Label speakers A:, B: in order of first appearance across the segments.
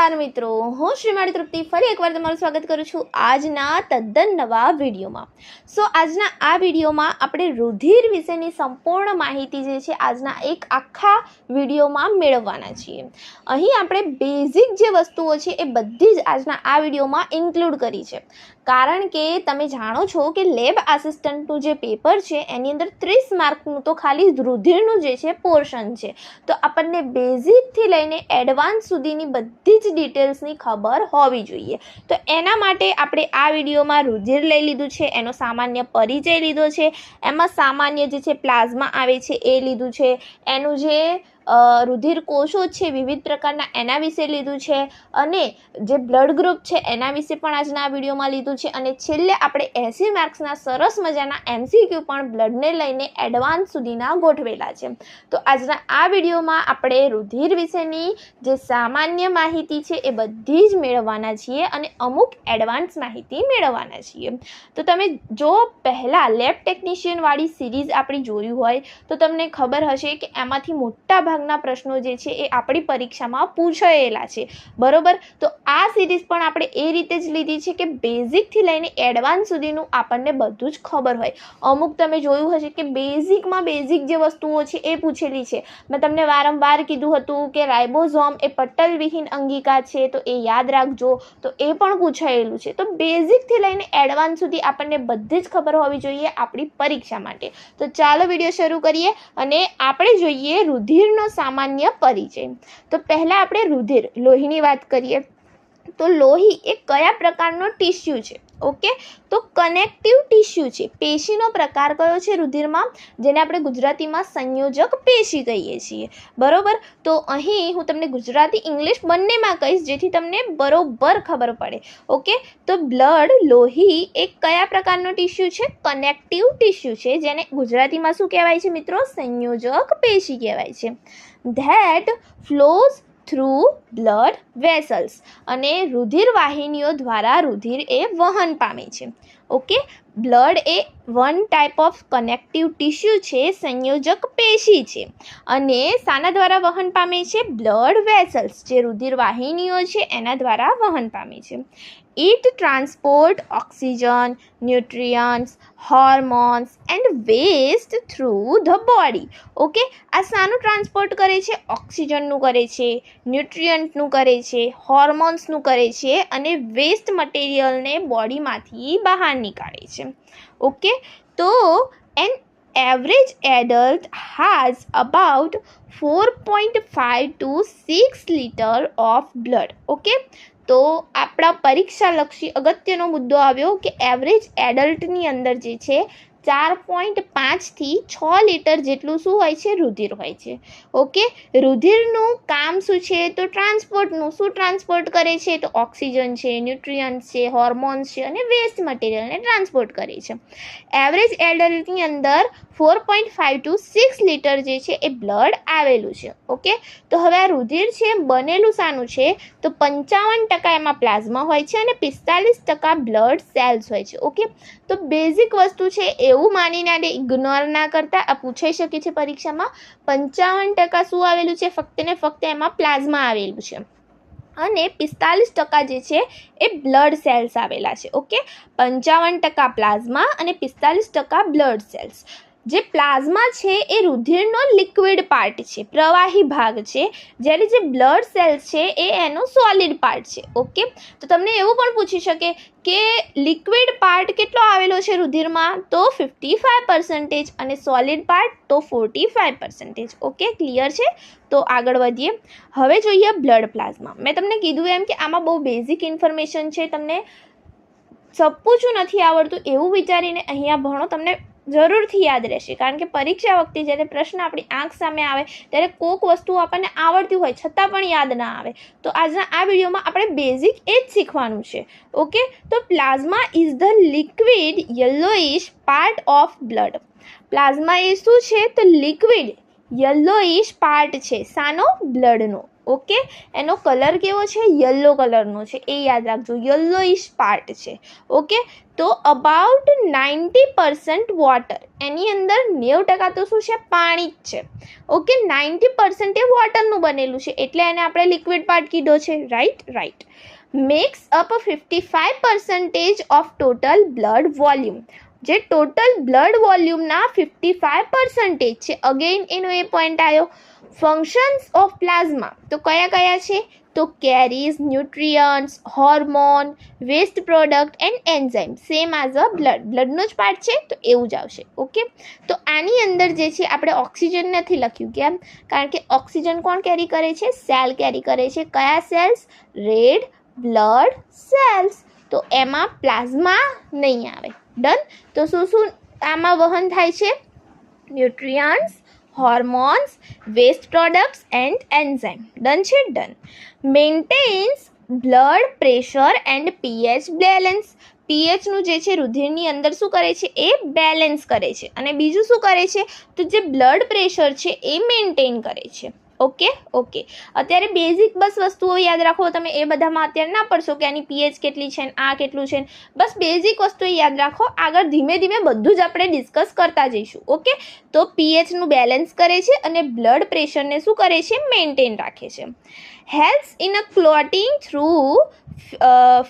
A: નમસ્કાર મિત્રો, હું શ્રીમાળી તૃપ્તિ ફરી એકવાર તમારું સ્વાગત કરું છું આજના તદ્દન નવા વિડીયોમાં. આજના આ વિડીયોમાં આપણે રુધિર વિશેની સંપૂર્ણ માહિતી જે છે આજના એક આખા વિડીયોમાં મેળવવાના છીએ. અહીં આપણે બેઝિક જે વસ્તુઓ છે એ બધી જ આજના આ વિડીયોમાં ઇન્ક્લુડ કરી છે, કારણ કે તમે જાણો છો કે લેબ આસિસ્ટન્ટનું જે પેપર છે એની અંદર 30 માર્કનું તો ખાલી રુધિરનું જે છે પોર્શન છે. તો આપણને બેઝિકથી લઈને એડવાન્સ સુધીની બધી જ ડિટેલ્સની ખબર હોવી જોઈએ. તો એના માટે આપણે આ વિડીયોમાં રુધિર લઈ લીધું છે, એનો સામાન્ય પરિચય લીધો છે, એમાં સામાન્ય જે છે પ્લાઝમા આવે છે એ લીધું છે, એનું જે રુધિર કોષો છે વિવિધ પ્રકારના એના વિશે લીધું છે, અને જે બ્લડ ગ્રુપ છે એના વિશે પણ આજના આ વિડીયોમાં લીધું છે, અને છેલ્લે આપણે 80 માર્ક્સના સરસ મજાના MCQ પણ બ્લડને લઈને એડવાન્સ સુધીના ગોઠવેલા છે. તો આજના આ વિડીયોમાં આપણે રુધિર વિશેની જે સામાન્ય માહિતી છે એ બધી જ મેળવવાના છીએ અને અમુક એડવાન્સ માહિતી મેળવવાના છીએ. તો તમે જો પહેલાં લેબ ટેકનિશિયનવાળી સિરીઝ આપણી જોયું હોય તો તમને ખબર હશે કે એમાંથી મોટા ભાગના પ્રશ્નો જે છે એ આપણી પરીક્ષામાં પૂછાયેલા છે, બરોબર. તો આ સિરીઝ પણ આપણે એ રીતે જ લીધી છે કે બેઝિકથી લઈને એડવાન્સ સુધીનું આપણને બધું જ ખબર હોય. અમુક તમે જોયું હશે કે બેઝિકમાં બેઝિક જે વસ્તુઓ છે એ પૂછેલી છે. મેં તમને વારંવાર કીધું હતું કે રાઇબોઝોમ એ પટલવિહીન અંગિકા છે, તો એ યાદ રાખજો. તો એ પણ પૂછાયેલું છે. તો બેઝિકથી લઈને એડવાન્સ સુધી આપણને બધી જ ખબર હોવી જોઈએ આપણી પરીક્ષા માટે. તો ચાલો વિડીયો શરૂ કરીએ અને આપણે જોઈએ રુધિરનો સામાન્ય પરિચય. તો પહેલાં આપણે રુધિર લોહીની વાત કરીએ તો લોહી એ કયા પ્રકારનો ટિશ્યુ છે? ઓકે, તો કનેક્ટિવ ટિશ્યુ છે. પેશીનો પ્રકાર કયો છે રુધિરમાં? જેને આપણે ગુજરાતીમાં સંયોજક પેશી કહીએ છીએ, બરોબર. તો અહીં હું તમને ગુજરાતી ઇંગ્લિશ બંનેમાં કહીશ જેથી તમને બરોબર ખબર પડે. ઓકે, તો બ્લડ લોહી એ કયા પ્રકારનો ટિશ્યુ છે? કનેક્ટિવ ટિશ્યુ છે, જેને ગુજરાતીમાં શું કહેવાય છે મિત્રો? સંયોજક પેશી કહેવાય છે. That flows through blood vessels, અને રુધિર વાહિનીઓ દ્વારા રુધિર એ વહન પામે છે. Okay, blood A one type of connective tissue છે, સંયોજક પેશી છે, અને શાના દ્વારા વહન પામે છે? બ્લડ વેસલ્સ, જે રુધિર વાહિનીઓ છે એના દ્વારા વહન પામે છે. It transport oxygen, nutrients, hormones and waste through the body. Okay, આ શાનું ટ્રાન્સપોર્ટ કરે છે? ઓક્સિજનનું કરે છે, ન્યુટ્રિયન્ટનું કરે છે, હોર્મોન્સનું કરે છે, અને વેસ્ટ મટીરિયલને બોડીમાંથી બહાર નીકાળે છે. ઓકે, તો N average adult has about 4.5 to 6 liter of blood. Okay, તો આપણા પરીક્ષાલક્ષી અગત્યનો મુદ્દો આવ્યો કે એવરેજ એડલ્ટની અંદર જે છે 4.5 થી 6 લીટર જેટલું શું હોય છે? રુધિર હોય છે. ઓકે, રુધિરનું કામ શું છે? તો ટ્રાન્સપોર્ટનું. શું ટ્રાન્સપોર્ટ કરે છે? તો ઓક્સિજન છે, ન્યુટ્રિયન્ટ્સ છે, હોર્મોન્સ છે, અને વેસ્ટ મટીરિયલને ટ્રાન્સપોર્ટ કરે છે. એવરેજ એડલ્ટની અંદર 4.5 to 6 લીટર જે છે એ બ્લડ આવેલું છે. ઓકે, તો હવે આ રુધિર છે બનેલું શાનું છે? તો 55% એમાં પ્લાઝમા હોય છે અને 45% બ્લડ સેલ્સ હોય છે. ઓકે, તો બેઝિક વસ્તુ છે એવું માનીને ઇગ્નોર ના કરતા. આ પૂછાઈ શકે છે પરીક્ષામાં. 55% શું આવેલું છે? ફક્ત ને ફક્ત એમાં પ્લાઝમા આવેલું છે, અને 45% જે છે એ બ્લડ સેલ્સ આવેલા છે. ઓકે, 55% પ્લાઝમા અને 45% બ્લડ સેલ્સ. જે પ્લાઝમા છે એ રુધિરનો લિક્વિડ પાર્ટ છે, પ્રવાહી ભાગ છે, જ્યારે જે બ્લડ સેલ્સ છે એ એનો સોલિડ પાર્ટ છે. ઓકે, તો તમને એવું પણ પૂછી શકે કે લિક્વિડ પાર્ટ કેટલો આવેલો છે રુધિરમાં? તો 55%, અને સોલિડ પાર્ટ તો 45%. ઓકે, ક્લિયર છે? તો આગળ વધીએ. હવે જોઈએ બ્લડ પ્લાઝમા. મેં તમને કીધું એમ કે આમાં બહુ બેઝિક ઇન્ફોર્મેશન છે, તમને સપૂચું નથી આવડતું એવું વિચારીને અહીંયા ભણો, તમને જરૂરથી યાદ રહેશે. કારણ કે પરીક્ષા વખતે જ્યારે પ્રશ્ન આપણી આંખ સામે આવે ત્યારે કોઈક વસ્તુ આપણને આવડતી હોય છતાં પણ યાદ ના આવે. તો આજના આ વિડીયોમાં આપણે બેઝિક એ જ શીખવાનું છે. ઓકે, તો plasma is the liquid yellowish part of blood. Plasma એ શું છે? તો લિક્વિડ યલોઇશ પાર્ટ છે. શાનો? બ્લડનો. ઓકે, એનો કલર કેવો છે? યલો કલરનો છે, એ યાદ રાખજો, યલોઇશ પાર્ટ છે. ઓકે, તો અબાઉટ 90% વોટર, એની અંદર 90% તો શું છે? પાણી જ છે. ઓકે, 90% એ વોટરનું બનેલું છે, એટલે એને આપણે લિક્વિડ પાર્ટ કીધો છે. Right. Makes up 55% of total blood volume, જે ટોટલ બ્લડ વોલ્યુમના 55% છે. અગેઇન એનો એ પોઈન્ટ આવ્યો. ફંક્શન્સ ઓફ પ્લાઝમા તો કયા છે? તો carries, nutrients, hormone, waste product and enzyme, same as a બ્લડનો જ પાર્ટ છે, તો એવું જ આવશે. ઓકે, તો આની અંદર જે છે આપણે ઓક્સિજન નથી લખ્યું. કેમ? કારણ કે ઓક્સિજન કોણ કેરી કરે છે? સેલ કેરી કરે છે. કયા સેલ્સ? Red blood cells. તો એમાં પ્લાઝમા નહીં આવે. ડન. તો શું આમાં વહન થાય છે? Nutrients, hormones, waste products and enzyme. Done છે? Done. Maintains blood pressure and pH balance. પીએચનું જે છે રુધિરની અંદર શું કરે છે? એ બેલેન્સ કરે છે. અને બીજું શું કરે છે? તો જે બ્લડ પ્રેશર છે એ મેન્ટેન કરે છે. ઓકે, અત્યારે બેઝિક બસ વસ્તુઓ યાદ રાખો. તમે એ બધામાં અત્યારે ના પડશો કે આની પીએચ કેટલી છે, આ કેટલું છે. બસ બેઝિક વસ્તુઓ યાદ રાખો. આગળ ધીમે ધીમે બધું જ આપણે ડિસ્કસ કરતા જઈશું. ઓકે, તો પીએચનું બેલેન્સ કરે છે અને બ્લડ પ્રેશરને શું કરે છે? મેન્ટેન રાખે છે. Helps in a clotting through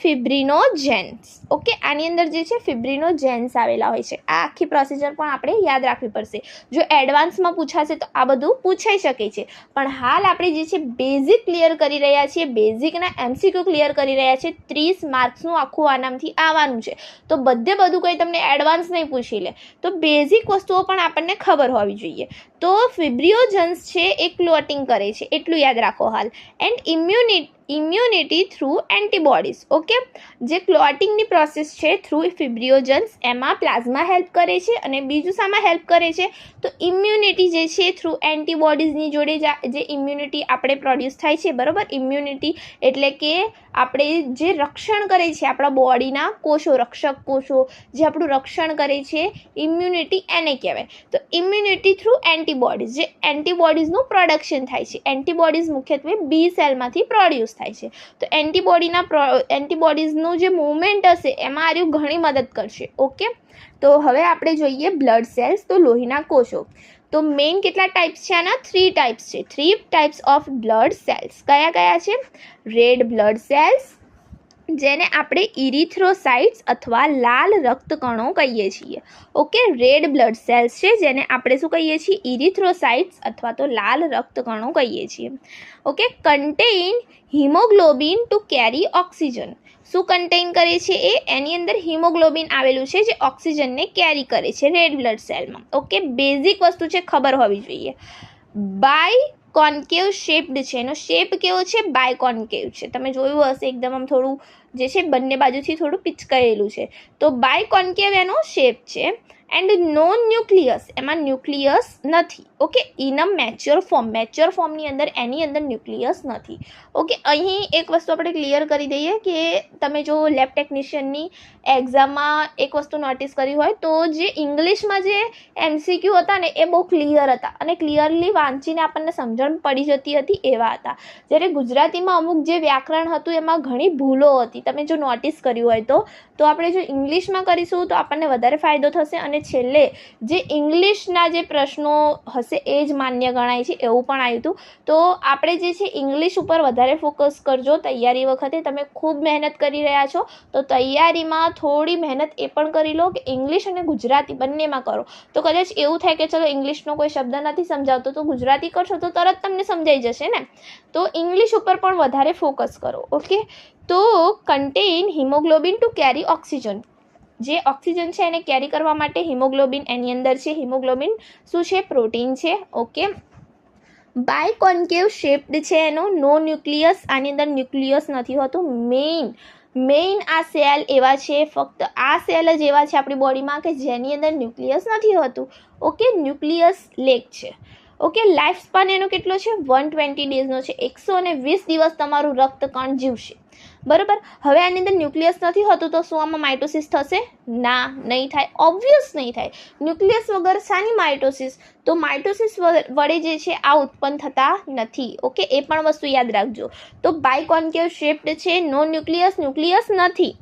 A: fibrinogens. Okay, આની અંદર જે છે ફિબ્રિનોજેન્સ આવેલા હોય છે. આ આખી પ્રોસિજર પણ આપણે યાદ રાખવી પડશે. જો એડવાન્સમાં પૂછાશે તો આ બધું પૂછાઈ શકે છે, પણ હાલ આપણે જે છે બેઝિક ક્લિયર કરી રહ્યા છીએ, બેઝિકના MCQ ક્લિયર કરી રહ્યા છીએ. 30 માર્ક્સનું આખું આનામથી આવવાનું છે, તો બધું કંઈ તમને એડવાન્સ નહીં પૂછી લે, તો બેઝિક વસ્તુઓ પણ આપણને ખબર હોવી જોઈએ. તો ફિબ્રિયોજન્સ છે એ ક્લોટિંગ કરે છે, એટલું યાદ રાખો હાલ. And immunity through antibodies. Okay, જે ક્લોટિંગની પ્રોસેસ છે થ્રુ ફિબ્રિયોજન્સ, એમાં પ્લાઝમા હેલ્પ કરે છે. અને બીજું શામાં હેલ્પ કરે છે? તો ઇમ્યુનિટી જે છે થ્રુ એન્ટીબોડીઝની જોડે જે ઇમ્યુનિટી આપણે પ્રોડ્યુસ થાય છે, બરાબર. ઇમ્યુનિટી એટલે કે આપણે જે રક્ષણ કરે છે આપણા બોડીના કોષો, રક્ષક કોષો જે આપણું રક્ષણ કરે છે, ઇમ્યુનિટી એને કહેવાય. તો ઇમ્યુનિટી થ્રુ એન્ટીબોડીઝ, જે એન્ટીબોડીઝનું પ્રોડક્શન થાય છે. એન્ટીબોડીઝ મુખ્યત્વે બી સેલમાંથી પ્રોડ્યુસ થાય છે. તો એન્ટીબોડીઝનું જે મૂવમેન્ટ હશે એમાં આર્યું ઘણી મદદ કરશે. ઓકે, તો હવે આપણે જોઈએ બ્લડ સેલ્સ, તો લોહીના કોષો. તો મેઇન કેટલા ટાઈપ્સ છે આના? 3 ટાઈપ્સ છે. 3 ટાઈપ્સ ઓફ બ્લડ સેલ્સ. કયા છે? રેડ બ્લડ સેલ્સ, જેને આપણે ઇરિથ્રોસાઇટ્સ અથવા લાલ રક્તકણો કહીએ છીએ. ઓકે, રેડ બ્લડ સેલ્સ છે જેને આપણે શું કહીએ છીએ? ઇરિથ્રોસાઇટ્સ અથવા તો લાલ રક્તકણો કહીએ છીએ. Okay, contain haemoglobin to carry oxygen. શું કન્ટેઇન કરે છે એ? એની અંદર હિમોગ્લોબિન આવેલું છે જે ઓક્સિજનને કેરી કરે છે રેડ બ્લડ સેલમાં. ઓકે, બેઝિક વસ્તુ છે, ખબર હોવી જોઈએ. બાય કોન્કેવ શેપ્ડ છે, એનો શેપ કેવો છે? બાય કોન્કેવ છે. તમે જોયું હશે એકદમ આમ થોડું જે છે બંને બાજુથી થોડું પિચકાયેલું છે, તો બાય કોન્કેવ એનો શેપ છે. એન્ડ નોન ન્યુક્લિયસ, એમાં ન્યુક્લિયસ નથી. ઓકે, ઇન અ મેચ્યોર ફોર્મની અંદર એની અંદર ન્યુક્લિયસ નથી. ઓકે, અહીં એક વસ્તુ આપણે ક્લિયર કરી દઈએ કે તમે જો લેબ ટેકનિશિયનની એક્ઝામમાં એક વસ્તુ નોટિસ કરી હોય તો જે ઇંગ્લિશમાં જે MCQ હતા ને એ બહુ ક્લિયર હતા અને ક્લિયરલી વાંચીને આપણને સમજણ પડી જતી હતી એવા હતા. જ્યારે ગુજરાતીમાં અમુક જે વ્યાકરણ હતું એમાં ઘણી ભૂલો હતી. તમે જો નોટિસ કર્યું હોય તો આપણે જો ઇંગ્લિશમાં કરીશું તો આપણને વધારે ફાયદો થશે. અને છેલ્લે જે ઇંગ્લિશના જે પ્રશ્નો હશે એ જ માન્ય ગણાય છે, એવું પણ આવ્યું હતું. તો આપણે જે છે ઇંગ્લિશ ઉપર વધારે ફોકસ કરજો. તૈયારી વખતે તમે ખૂબ મહેનત કરી રહ્યા છો તો તૈયારીમાં થોડી મહેનત એ પણ કરી લો કે ઇંગ્લિશ અને ગુજરાતી બંનેમાં કરો. તો કદાચ એવું થાય કે ચલો ઇંગ્લિશનો કોઈ શબ્દ નથી સમજાવતો તો ગુજરાતી કરશો તો તરત તમને સમજાઈ જશે ને. તો ઇંગ્લિશ ઉપર પણ વધારે ફોકસ કરો. ઓકે, તો કન્ટેઇન હિમોગ્લોબિન ટુ કેરી ઓક્સિજન. જે ઓક્સિજન છે એને કેરી કરવા માટે હિમોગ્લોબિન એની અંદર છે. હિમોગ્લોબિન શું છે? પ્રોટીન છે. ઓકે, બાય કોન્કેવ શેપ્ડ છે એનો, નો ન્યુક્લિયસ, આની અંદર ન્યુક્લિયસ નથી હોતું. મેઇન આ સેલ એવા છે, ફક્ત આ સેલ જ એવા છે આપણી બોડીમાં કે જેની અંદર ન્યુક્લિયસ નથી હોતું. ઓકે, ન્યુક્લિયસ લેક છે. ઓકે, લાઈફ સ્પાન એનો કેટલો છે? 120 ડેઝનો છે. 120 દિવસ તમારું રક્તકણ જીવશે. બરાબર. હવે આની અંદર ન્યુક્લિયસ નથી હોતું તો શું આમાં માઇટોસિસ થશે? ના, નહીં થાય, ઓબ્વિયસ નહીં થાય. ન્યુક્લિયસ વગર શાની માઇટોસિસ? તો માઇટોસિસ વડે જે છે આ ઉત્પન્ન થતા નથી. ઓકે, એ પણ વસ્તુ યાદ રાખજો. તો બાયકોન્કેવ શેપ્ડ છે, નો ન્યુક્લિયસ નથી,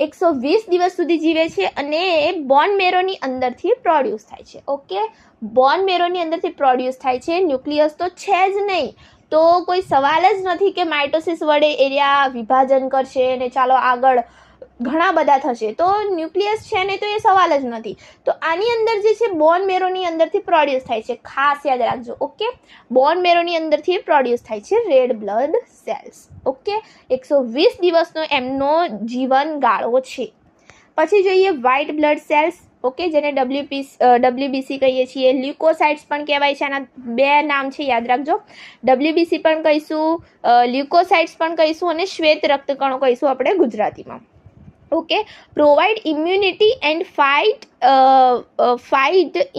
A: 120 દિવસ સુધી જીવે છે અને બોન મેરોની અંદરથી પ્રોડ્યુસ થાય છે. ઓકે, બોન મેરોની અંદરથી પ્રોડ્યુસ થાય છે, ન્યુક્લિયસ તો છે જ નહીં. તો કોઈ સવાલ જ નથી કે માઇટોસિસ વડે એરિયા વિભાજન કરશે અને ચાલો આગળ ઘણા બધા થશે. તો ન્યુક્લિયસ છે ને, તો એ સવાલ જ નથી. તો આની અંદર જે છે બોન મેરોની અંદરથી પ્રોડ્યુસ થાય છે, ખાસ યાદ રાખજો. ઓકે, બોન મેરોની અંદરથી પ્રોડ્યુસ થાય છે રેડ બ્લડ સેલ્સ. ઓકે, 120 દિવસનો એમનો જીવન ગાળો છે. પછી જોઈએ વ્હાઇટ બ્લડ સેલ્સ. ઓકે, જેને WBC કહીએ છીએ, લ્યુકોસાઇટ્સ પણ કહેવાય છે. આના 2 નામ છે, યાદ રાખજો. WBC પણ કહીશું, લ્યુકોસાઇટ્સ પણ કહીશું અને શ્વેત રક્તકણો કહીશું આપણે ગુજરાતીમાં. Okay, provide immunity and fight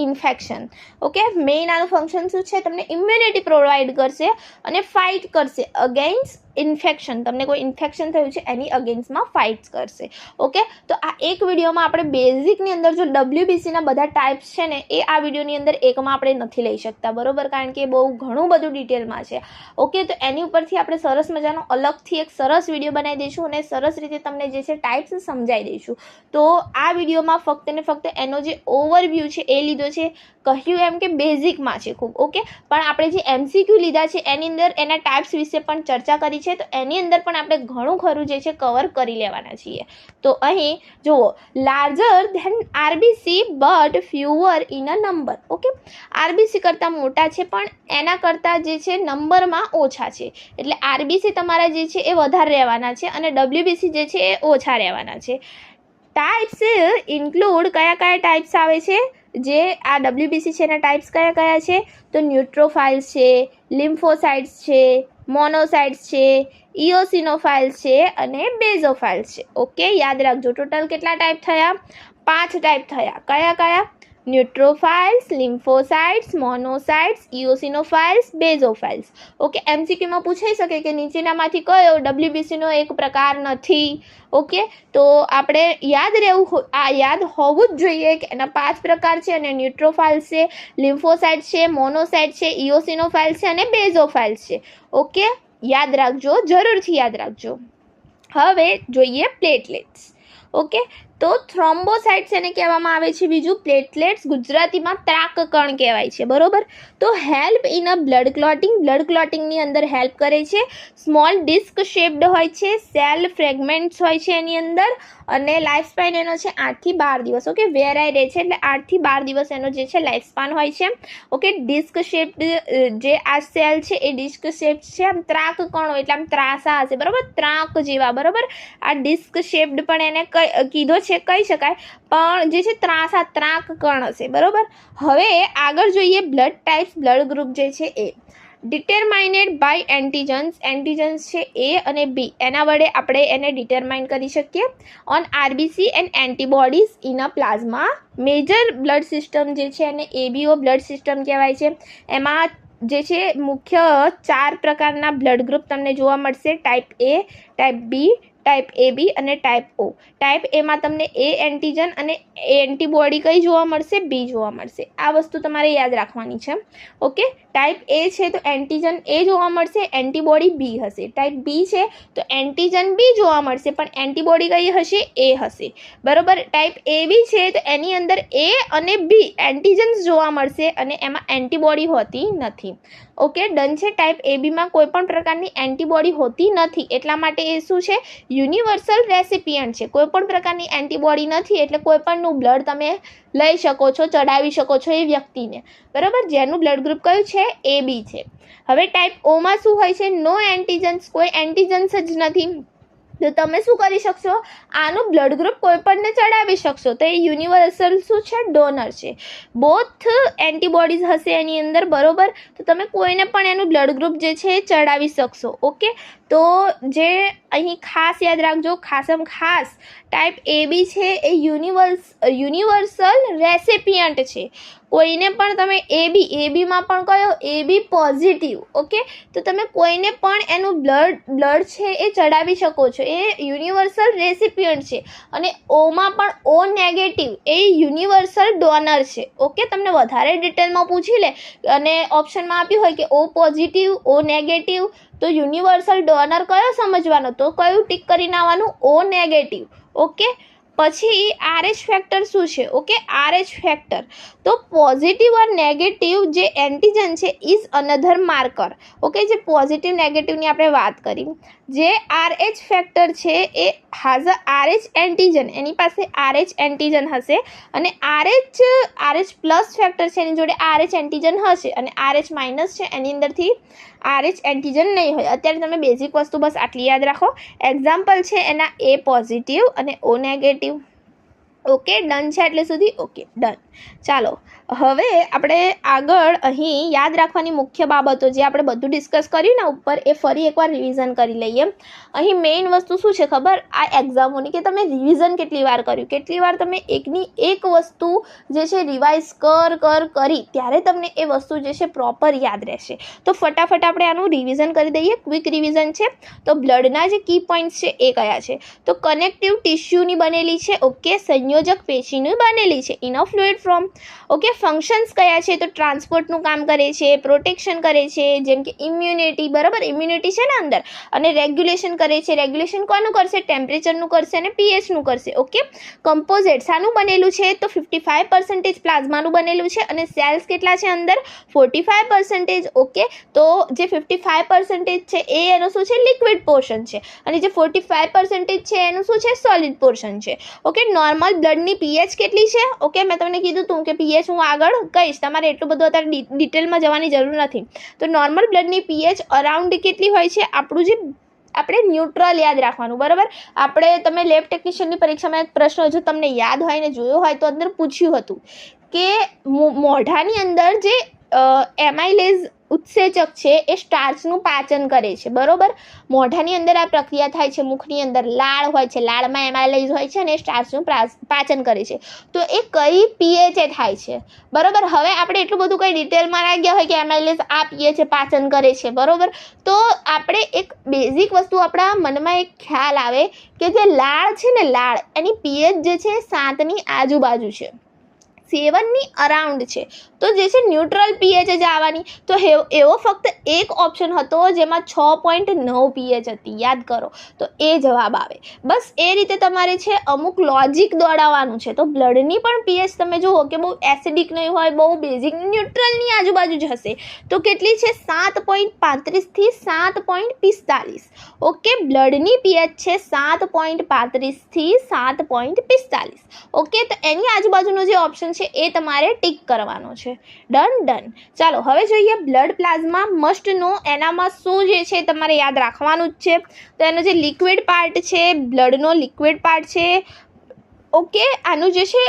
A: infection. Okay, main આનું ફંક્શન શું છે? તમને ઇમ્યુનિટી પ્રોવાઈડ કરશે અને ફાઇટ કરશે અગેન્સ્ટ ઇન્ફેક્શન. તમને કોઈ ઇન્ફેક્શન થયું છે એની અગેન્સ્ટમાં ફાઇટ્સ કરશે. ઓકે, તો આ એક વિડીયોમાં આપણે બેઝિકની અંદર જો WBCના બધા ટાઈપ્સ છે ને, એ આ વિડીયોની અંદર એકમાં આપણે નથી લઈ શકતા, બરોબર, કારણ કે બહુ ઘણું બધું ડિટેલમાં છે. ઓકે, તો એની ઉપરથી આપણે સરસ મજાનો અલગથી એક સરસ વિડીયો બનાવી દઈશું અને સરસ રીતે તમને જે છે ટાઈપ્સ સમજાવી દઈશું. તો આ વિડીયોમાં ફક્ત ને ફક્ત એનો જે ઓવરવ્યૂ છે એ લીધો છે, કહ્યું એમ કે બેઝિકમાં છે ખૂબ. ઓકે, પણ આપણે જે MCQ લીધા છે એની અંદર એના ટાઈપ્સ વિશે પણ ચર્ચા કરી છે, તો એની અંદર પણ આપણે ઘણું ખરું જે છે કવર કરી લેવાના છીએ. તો અહીં જુઓ, larger than RBC but fewer in a number. Okay, RBC કરતાં મોટા છે પણ એના કરતાં જે છે નંબરમાં ઓછા છે. એટલે RBC તમારા જે છે એ વધારે રહેવાના છે અને WBC જે છે એ ઓછા રહેવાના છે. ટાઈપ્સ ઇન્ક્લુડ કયા ટાઈપ્સ આવે છે? જે આ WBC છે એના ટાઈપ્સ કયા છે? તો ન્યુટ્રોફાઇલ્સ છે, લિમ્ફોસાઇટ્સ છે, મોનોસાઇટ્સ છે, ઇઓસિનોફાઇલ્સ છે અને બેઝોફાઇલ્સ છે. ઓકે, યાદ રાખજો. ટોટલ કેટલા ટાઈપ થયા? 5 ટાઈપ થયા. કયા? ન્યુટ્રોફાઇલ્સ, લિમ્ફોસાઇટ્સ, મોનોસાઇટ્સ, ઇઓસિનોફાઇલ્સ, બેઝોફાઇલ્સ. ઓકે, MCQમાં પૂછાઈ શકે કે નીચેનામાંથી કયો WBCનો એક પ્રકાર નથી. ઓકે, તો આપણે યાદ હોવું જ જોઈએ કે એના 5 પ્રકાર છે અને ન્યુટ્રોફાઇલ્સ છે, લિમ્ફોસાઇટ્સ છે, મોનોસાઇટ્સ છે, ઇઓસિનોફાઇલ્સ છે અને બેઝોફાઇલ્સ છે. ઓકે, યાદ રાખજો, જરૂરથી યાદ રાખજો. હવે જોઈએ પ્લેટલેટ્સ. ઓકે, તો થ્રોમ્બોસાઇટ્સ એને કહેવામાં આવે છે. બીજું પ્લેટલેટ્સ ગુજરાતીમાં ત્રાકકણ કહેવાય છે, બરોબર. તો હેલ્પ ઇન અ બ્લડ ક્લોટિંગની અંદર હેલ્પ કરે છે. સ્મોલ ડિસ્ક શેપ્ડ હોય છે, સેલ ફ્રેગમેન્ટ્સ હોય છે એની અંદર અને લાઈફ સ્પાન એનો છે 8 થી 12 દિવસ. ઓકે, વેરાઈ રહે છે એટલે 8 થી 12 દિવસ એનો જે છે લાઈફ સ્પાન હોય છે. ઓકે, ડિસ્ક શેપ્ડ જે આ સેલ છે એ ડિસ્ક શેપ્ડ છે. આમ ત્રાકકણો એટલે આમ ત્રાસા હશે, બરોબર, ત્રાક જેવા, બરોબર. આ ડિસ્ક શેપ્ડ પણ એને કીધો છે, કહી શકાય, પણ જે છે ત્રાકકણ હશે, બરોબર. હવે આગળ જોઈએ બ્લડ ટાઈપ્સ, બ્લડ ગ્રુપ જે છે એ ડિટરમાઇનેડ બાય એન્ટીજન્સ છે A અને B, એના વડે આપણે એને ડિટરમાઇન કરી શકીએ. On RBC and antibodies in a plasma. Major blood system જે છે એને ABO બ્લડ સિસ્ટમ કહેવાય છે. એમાં જે છે મુખ્ય 4 પ્રકારના બ્લડ ગ્રુપ તમને જોવા મળશે: type A, type B, type AB અને ટાઈપ O. ટાઈપ એમાં તમને A એન્ટીજન અને એન્ટીબોડી કઈ જોવા મળશે? B જોવા મળશે. આ વસ્તુ તમારે યાદ રાખવાની છે. ઓકે, ટાઈપ A છે તો એન્ટીજન A જોવા મળશે, એન્ટીબોડી B હશે. ટાઈપ B છે તો એન્ટીજન B જોવા મળશે પણ એન્ટીબોડી કઈ હશે? A હશે, બરોબર. ટાઈપ AB છે તો એની અંદર A અને B એન્ટીજન્સ જોવા મળશે અને એમાં એન્ટીબોડી હોતી નથી. ઓકે, ડન છે. ટાઈપ ABમાં કોઈ પણ પ્રકારની એન્ટીબોડી હોતી નથી, એટલા માટે એ શું છે? યુનિવર્સલ રેસિપિયન્ટ છે. કોઈ પણ પ્રકારની એન્ટીબોડી નથી એટલે કોઈ પણનું બ્લડ તમે લઈ શકો છો, ચડાવી શકો છો એ વ્યક્તિને, બરાબર. જેનું બ્લડ ગ્રુપ કયું છે? AB છે. હવે ટાઈપ Oમાં શું હોય છે? નો એન્ટીજન્સ, કોઈ એન્ટીજન્સ જ નથી. તો તમે શું કરી શકશો? આનું બ્લડ ગ્રુપ કોઈ પણને ચડાવી શકશો. તો એ યુનિવર્સલ શું છે? ડોનર છે. બોથ એન્ટીબોડીઝ હશે એની અંદર, બરોબર. તો તમે કોઈને પણ એનું બ્લડ ગ્રુપ જે છે એ ચડાવી શકશો. ઓકે, તો જે અહીં ખાસ યાદ રાખજો, ખાસ ટાઈપ AB છે એ યુનિવર્સલ રેસિપિયન્ટ છે. કોઈને પણ તમે એબીમાં પણ કયો AB પોઝિટિવ, ઓકે, તો તમે કોઈને પણ એનું બ્લડ છે એ ચડાવી શકો છો, એ યુનિવર્સલ રેસિપિયન્ટ છે. અને ઓમાં પણ O નેગેટિવ એ યુનિવર્સલ ડોનર છે, ઓકે. તમને વધારે ડિટેલમાં પૂછી લે અને ઓપ્શનમાં આપ્યું હોય કે O પોઝિટિવ, O નેગેટિવ, તો યુનિવર્સલ ડોનર કયો સમજવાનો, તો કયું ટિક કરીને આવવાનું, O નેગેટિવ, ઓકે. પછી RH ફેક્ટર શું છે, ઓકે. RH ફેક્ટર તો પોઝિટિવ ઓર નેગેટિવ જે એન્ટીજન છે ઇઝ અનધર માર્કર, ઓકે. જે પોઝિટિવ નેગેટિવની આપણે વાત કરી, જે RH ફેક્ટર છે એ હાઝ અ RH એન્ટીજન, એની પાસે RH એન્ટીજન હશે, અને RH પ્લસ ફેક્ટર છે એની જોડે RH એન્ટીજન હશે, અને RH માઇનસ છે એની અંદરથી RH એન્ટીજન નહીં હોય. અત્યારે તમે બેઝિક વસ્તુ બસ આટલી યાદ રાખો. એક્ઝામ્પલ છે એના A પોઝિટિવ અને O નેગેટિવ, ઓકે. ડન છે એટલે સુધી, ઓકે, ડન. ચાલો હવે આપણે આગળ અહીં યાદ રાખવાની મુખ્ય બાબતો જે આપણે બધું ડિસ્કસ કર્યું ને ઉપર, એ ફરી એકવાર રિવિઝન કરી લઈએ. અહીં મેઇન વસ્તુ શું છે ખબર, આ એક્ઝામોની, કે તમે રિવિઝન કેટલી વાર કર્યું, કેટલી વાર તમે એકની એક વસ્તુ જે છે રિવાઇઝ કરી ત્યારે તમને એ વસ્તુ જે છે પ્રોપર યાદ રહેશે. તો ફટાફટ આપણે આનું રિવિઝન કરી દઈએ. ક્વિક રિવિઝન છે. તો બ્લડના જે કી પોઈન્ટ્સ છે એ કયા છે, તો કનેક્ટિવ ટિશ્યુની બનેલી છે, ઓકે. સંયોજક પેશીની બનેલી છે, enough fluid from, okay. Functions કયા છે, તો ટ્રાન્સપોર્ટનું કામ કરે છે, પ્રોટેક્શન કરે છે, જેમ કે ઇમ્યુનિટી, બરાબર, ઇમ્યુનિટી છે ને અંદર, અને રેગ્યુલેશન કરે છે. રેગ્યુલેશન કોનું કરશે, ટેમ્પરેચરનું કરશે અને pHનું કરશે, ઓકે. કમ્પોઝિટ શાનું બનેલું છે, તો 55% પ્લાઝમાનું બનેલું છે, અને સેલ્સ કેટલા છે અંદર, 45%, ઓકે. તો જે 55% છે એ એનો શું છે, લિક્વિડ પોર્શન છે, અને જે 45% છે એનું શું છે, સોલિડ પોર્શન છે, ઓકે. નોર્મલ બ્લડની pH કેટલી છે, ઓકે. મેં તમને કીધું હતું કે pH હું આગળ કહીશ, તમારે એટલું બધું અત્યારે ડિટેલમાં જવાની જરૂર નથી. તો નોર્મલ બ્લડની pH અરાઉન્ડ કેટલી હોય છે, આપણું જે આપણે ન્યુટ્રલ યાદ રાખવાનું, બરાબર. આપણે તમે લેબ ટેકનિશિયનની પરીક્ષામાં એક પ્રશ્ન જો તમને યાદ હોય ને જોયો હોય તો અંદર પૂછ્યું હતું કે મોઢાની અંદર જે એમાઇલેઝ ઉત્સેચક છે એ સ્ટાર્ચનું પાચન કરે છે, બરાબર. મોઢાની અંદર આ પ્રક્રિયા થાય છે, મુખની અંદર લાળ હોય છે, લાળમાં એમાઇલેઝ હોય છે અને સ્ટાર્ચનું પાચન કરે છે. તો એ કઈ pH એ થાય છે, બરાબર. હવે આપણે એટલું બધું કંઈ ડિટેલમાં ના ગયા હોય કે એમાઇલેઝ આ pH પાચન કરે છે, બરાબર. તો આપણે એક બેઝિક વસ્તુ આપણા મનમાં એક ખ્યાલ આવે કે જે લાળ છે ને, લાળ એની pH જે છે 7ની આજુબાજુ છે, 7ની અરાઉન્ડ છે, તો જે છે ન્યુટ્રલ pH જ આવવાની. તો એવો ફક્ત એક ઓપ્શન હતો જેમાં 6.9 pH હતી, યાદ કરો, તો એ જવાબ આવે. બસ એ રીતે તમારે છે અમુક લોજિક દોડાવવાનું છે. તો બ્લડની પણ pH તમે જુઓ કે બહુ એસિડિક નહીં હોય, બહુ બેઝિક, ન્યુટ્રલની આજુબાજુ જ હશે. તો કેટલી છે, 7.35 થી 7.45, ઓકે. બ્લડની pH છે 7.35 થી 7.45, ઓકે. તો એની આજુબાજુનો જે ઓપ્શન છે એ તમારે ટીક કરવાનો છે. ડન. ચાલો હવે જોઈએ બ્લડ પ્લાઝમા મસ્ટ નો, એનામાં શું જે છે તમારે યાદ રાખવાનું જ છે. તો એનો જે લિક્વિડ પાર્ટ છે, બ્લડનો લિક્વિડ પાર્ટ છે, ઓકે. આનું જે છે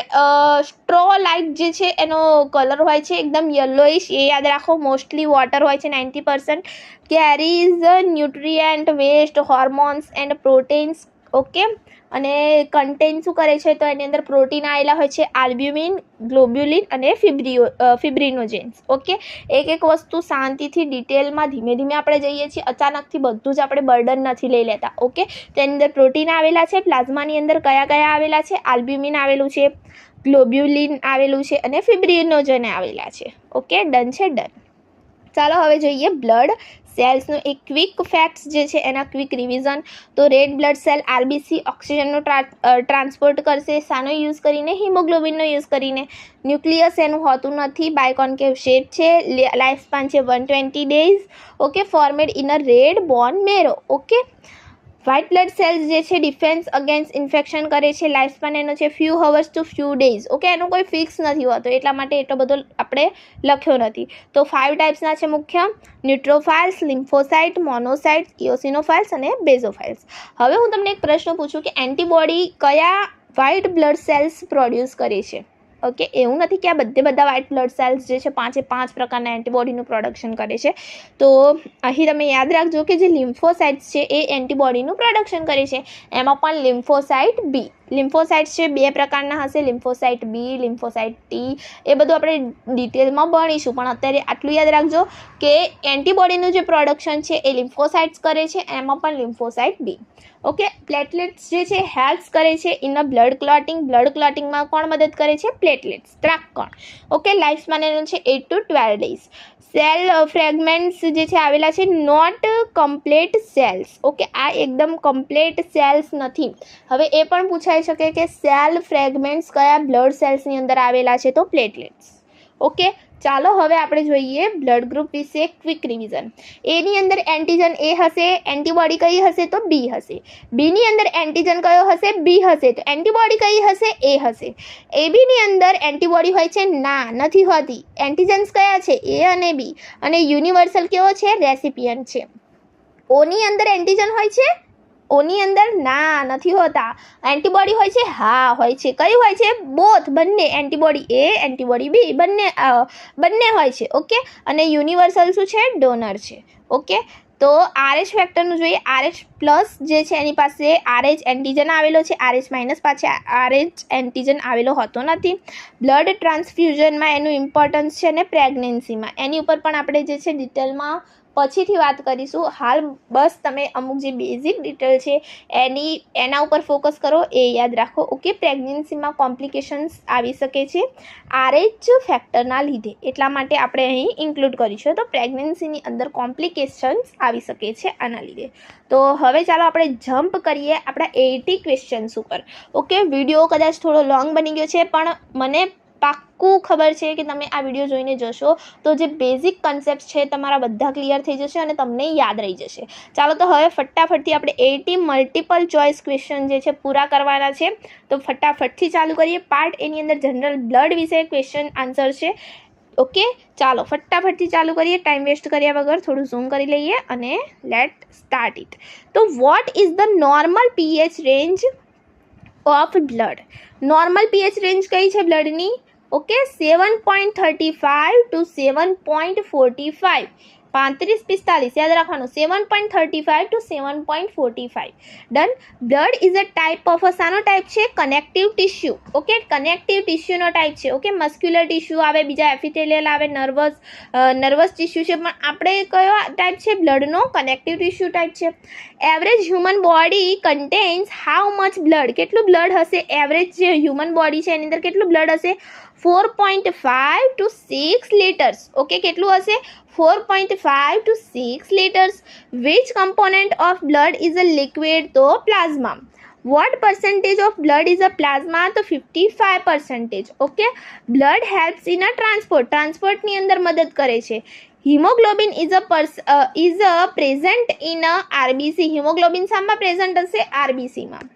A: સ્ટ્રો લાઇટ જે છે એનો કલર હોય છે એકદમ યલોઇશ, એ યાદ રાખો. મોસ્ટલી વોટર હોય છે 90%. Carries nutrient, waste, hormones and proteins, okay. અને કન્ટેન શું કરે છે, તો એની અંદર પ્રોટીન આવેલા હોય છે, આલ્બ્યુમિન, ગ્લોબ્યુલિન અને ફિબ્રિનોજેન્સ, ઓકે. એક વસ્તુ શાંતિથી ડિટેલમાં ધીમે ધીમે આપણે જઈએ છીએ, અચાનકથી બધું જ આપણે બર્ડન નથી લઈ લેતા, ઓકે. તેની અંદર પ્રોટીન આવેલા છે. પ્લાઝમાની અંદર કયા આવેલા છે, આલ્બ્યુમિન આવેલું છે, ગ્લોબ્યુલિન આવેલું છે અને ફિબ્રિનોજન આવેલા છે, ઓકે. ડન છે, ડન. ચાલો હવે જોઈએ બ્લડ સેલ્સનો એક ક્વિક ફેક્ટ્સ જે છે એના ક્વિક રિવિઝન. તો રેડ બ્લડ સેલ RBC ઓક્સિજનનો ટ્રાન્સપોર્ટ કરશે, શાનો યુઝ કરીને, હિમોગ્લોબિનનો યુઝ કરીને. ન્યુક્લિયસ એનું હોતું નથી, બાયકોન્કેવ શેપ છે, લાઈફ સ્પાન છે 120 days, okay. Formed in a red bone marrow, okay. White blood cells જે છે ડિફેન્સ અગેન્સ્ટ ઇન્ફેક્શન કરે છે, લાઈફ સ્પાન એનો છે few hours to few days, okay. એનું કોઈ ફિક્સ નથી હોતો, એટલા માટે એટલો બધો આપણે લખ્યો નથી. તો 5 ટાઈપ્સના છે મુખ્ય: ન્યુટ્રોફાઇલ્સ, લિમ્ફોસાઇટ, મોનોસાઇટ્સ, ઇઓસિનોફાઇલ્સ અને બેઝોફાઇલ્સ. હવે હું તમને એક પ્રશ્ન પૂછું કે એન્ટીબોડી કયા વ્હાઇટ બ્લડ સેલ્સ પ્રોડ્યુસ કરે છે, ઓકે. એવું નથી કે આ બધા વ્હાઇટ બ્લડ સેલ્સ જે છે 5 પ્રકારના એન્ટીબોડીનું પ્રોડક્શન કરે છે. તો અહીં તમે યાદ રાખજો કે જે લિમ્ફોસાઇટ્સ છે એ એન્ટીબોડીનું પ્રોડક્શન કરે છે, એમાં પણ લિમ્ફોસાઇટ B, લિમ્ફોસાઇટ્સ છે 2 પ્રકારના હશે, લિમ્ફોસાઇટ બી, લિમ્ફોસાઇટ ટી. એ બધું આપણે ડિટેલમાં ભણીશું, પણ અત્યારે આટલું યાદ રાખજો કે એન્ટીબોડીનું જે પ્રોડક્શન છે એ લિમ્ફોસાઇટ્સ કરે છે, એમાં પણ લિમ્ફોસાઇટ બી. ઓકે, પ્લેટલેટ્સ જે છે હેલ્પ્સ કરે છે in a blood clotting. Blood ક્લોટિંગમાં કોણ મદદ કરે છે? પ્લેટલેટ્સ, ત્રાકકણ. ઓકે, લાઈફ સ્પાન એનો છે 8 to 12 days. સેલ ફ્રેગમેન્ટ્સ જે છે આવેલા છે નોટ કમ્પ્લીટ સેલ્સ. ઓકે, આ એકદમ કમ્પ્લીટ સેલ્સ નથી. હવે એ પણ પૂછાઈ શકે કે સેલ ફ્રેગમેન્ટ્સ કયા બ્લડ સેલ્સની અંદર આવેલા છે? તો પ્લેટલેટ્સ. ઓકે, ચાલો હવે આપણે જોઈએ બ્લડ ગ્રુપ વિશે ક્વિક રિવિઝન. એની અંદર એન્ટીજન એ હશે, એન્ટીબોડી કઈ હશે? તો બી હશે. બીની અંદર એન્ટીજન કયો હશે? બી હશે. તો એન્ટીબોડી કઈ હશે? એ હશે. એબીની અંદર એન્ટીબોડી હોય છે? ના, નથી હોતી. એન્ટીજન્સ કયા છે? એ અને બી. અને યુનિવર્સલ કેવો છે? રેસિપિયન્ટ છે. ઓની અંદર એન્ટીજન હોય છે? ઓની અંદર ના, નથી હોતા. એન્ટીબોડી હોય છે? હા, હોય છે. કઈ હોય છે? બોથ, બંને. એન્ટીબોડી એ, એન્ટીબોડી બી, બંને હોય છે. ઓકે, અને યુનિવર્સલ શું છે? ડોનર છે. ઓકે, તો RH ફેક્ટરનું જોઈએ. RH પ્લસ જે છે એની પાસે RH એન્ટીજન આવેલો છે, RH માઇનસ પાસે RH એન્ટીજન આવેલો હોતો નથી. બ્લડ ટ્રાન્સફ્યુઝનમાં એનું ઇમ્પોર્ટન્સ છે ને પ્રેગ્નન્સીમાં. એની ઉપર પણ આપણે જે છે ડિટેલમાં પછીથી વાત કરીશું. હાલ બસ તમે અમુક જે બેઝિક ડિટેલ છે એના ઉપર ફોકસ કરો, એ યાદ રાખો. ઓકે, પ્રેગ્નન્સીમાં કોમ્પ્લિકેશન્સ આવી શકે છે RH ફેક્ટરના લીધે, એટલા માટે આપણે અહીં ઇન્ક્લુડ કરીશું. તો પ્રેગ્નન્સીની અંદર કોમ્પ્લિકેશન્સ આવી શકે છે આના લીધે. તો હવે ચાલો આપણે જમ્પ કરીએ આપણા 80 ક્વેશ્ચન્સ ઉપર. ઓકે, વિડીયો કદાચ થોડો લોંગ બની ગયો છે, પણ મને પાક્કું ખબર છે કે તમે આ વિડીયો જોઈને જશો તો જે બેઝિક કન્સેપ્ટ છે તમારા બધા ક્લિયર થઈ જશે અને તમને યાદ રહી જશે. ચાલો તો હવે ફટાફટથી આપણે 80 મલ્ટિપલ ચોઇસ ક્વેશ્ચન જે છે પૂરા કરવાના છે. તો ફટાફટથી ચાલુ કરીએ. પાર્ટ એની અંદર જનરલ બ્લડ વિશે ક્વેશ્ચન આન્સર છે. ઓકે, ચાલો ફટાફટથી ચાલુ કરીએ, ટાઈમ વેસ્ટ કર્યા વગર. થોડું ઝૂમ કરી લઈએ અને લેટ સ્ટાર્ટ ઇટ. તો what is the normal pH range of blood? Normal pH range કઈ છે બ્લડની? Okay, 7.35 to 7.45. 35-45 યાદ રાખવાનું. 7.35 to 7.45. Done. Blood is a type of શાનો ટાઈપ છે? Connective tissue. ઓકે, કનેક્ટિવ ટિશ્યુનો ટાઈપ છે. ઓકે, મસ્ક્યુલર ટિશ્યુ આવે, બીજા એપિથેલિયલ આવે, નર્વસ ટિશ્યુ છે, પણ આપણે કયો ટાઈપ છે? બ્લડનો કનેક્ટિવ ટિશ્યુ ટાઈપ છે. Average human body contains how much blood? કેટલું બ્લડ હશે? એવરેજ જે હ્યુમન બોડી છે એની અંદર કેટલું બ્લડ હશે? 4.5 to 6 liters. ઓકે, કેટલું હશે? 4.5 to 6 liters. Which component of blood is a liquid? તો plasma. What percentage of blood is a plasma? તો 55%. Okay, blood helps in a transport ની અંદર મદદ કરે છે. Haemoglobin is a present in a RBC. હિમોગ્લોબિન શામાં પ્રેઝન્ટ હશે? RBC માં.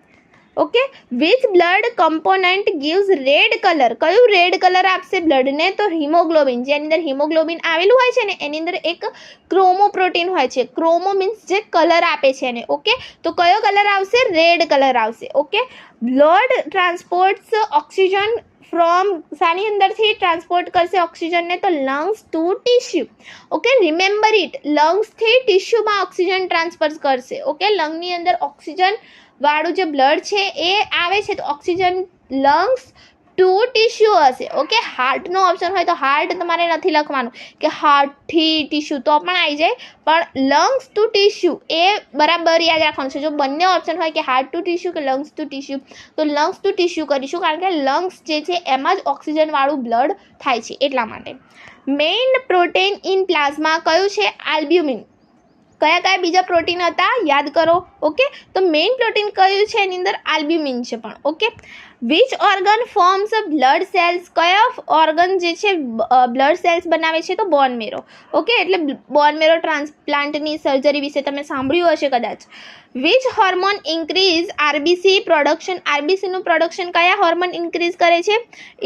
A: Okay, which blood component gives red colour? કયું રેડ કલર આપશે બ્લડને? તો હિમોગ્લોબિન. જેની અંદર હિમોગ્લોબિન આવેલું હોય છે ને એની અંદર એક ક્રોમોપ્રોટીન હોય છે. ક્રોમો મીન્સ જે કલર આપે છે એને. ઓકે, તો કયો કલર આવશે? રેડ કલર આવશે. Okay, blood transports oxygen from શાની અંદરથી ટ્રાન્સપોર્ટ કરશે ઓક્સિજનને? તો lungs to tissue. Okay, remember it. લંગ્સથી ટિશ્યુમાં ઓક્સિજન ટ્રાન્સફર કરશે. ઓકે, લંગની અંદર ઓક્સિજન વાળું જે બ્લડ છે એ આવે છે, તો ઓક્સિજન લંગ્સ ટુ ટિશ્યુ હશે. ઓકે, હાર્ટનો ઓપ્શન હોય તો હાર્ટ તમારે નથી લખવાનું કે હાર્ટથી ટિશ્યુ, તો પણ આવી જાય, પણ લંગ્સ ટુ ટિશ્યુ એ બરાબર યાદ રાખવાનું છે. જો બંને ઓપ્શન હોય કે હાર્ટ ટુ ટિશ્યુ કે લંગ્સ ટુ ટિશ્યુ, તો લંગ્સ ટુ ટિશ્યુ કરીશું, કારણ કે લંગ્સ જે છે એમાં જ ઓક્સિજનવાળું બ્લડ થાય છે એટલા માટે. મેઇન પ્રોટીન ઇન પ્લાઝમા કયું છે? આલ્બ્યુમિન. કયા બીજા પ્રોટીન હતા યાદ કરો. ઓકે, તો મેઇન પ્રોટીન કયું છે એની અંદર? આલ્બ્યુમિન છે પણ. Okay, which organ forms blood cells? કયા ઓર્ગન જે છે બ્લડ સેલ્સ બનાવે છે? તો બોન મેરો. ઓકે, એટલે બોન મેરો ટ્રાન્સપ્લાન્ટની સર્જરી વિશે તમે સાંભળ્યું હશે કદાચ. Which hormone increase RBC production? RBCનું પ્રોડક્શન કયા હોર્મોન ઇન્ક્રીઝ કરે છે?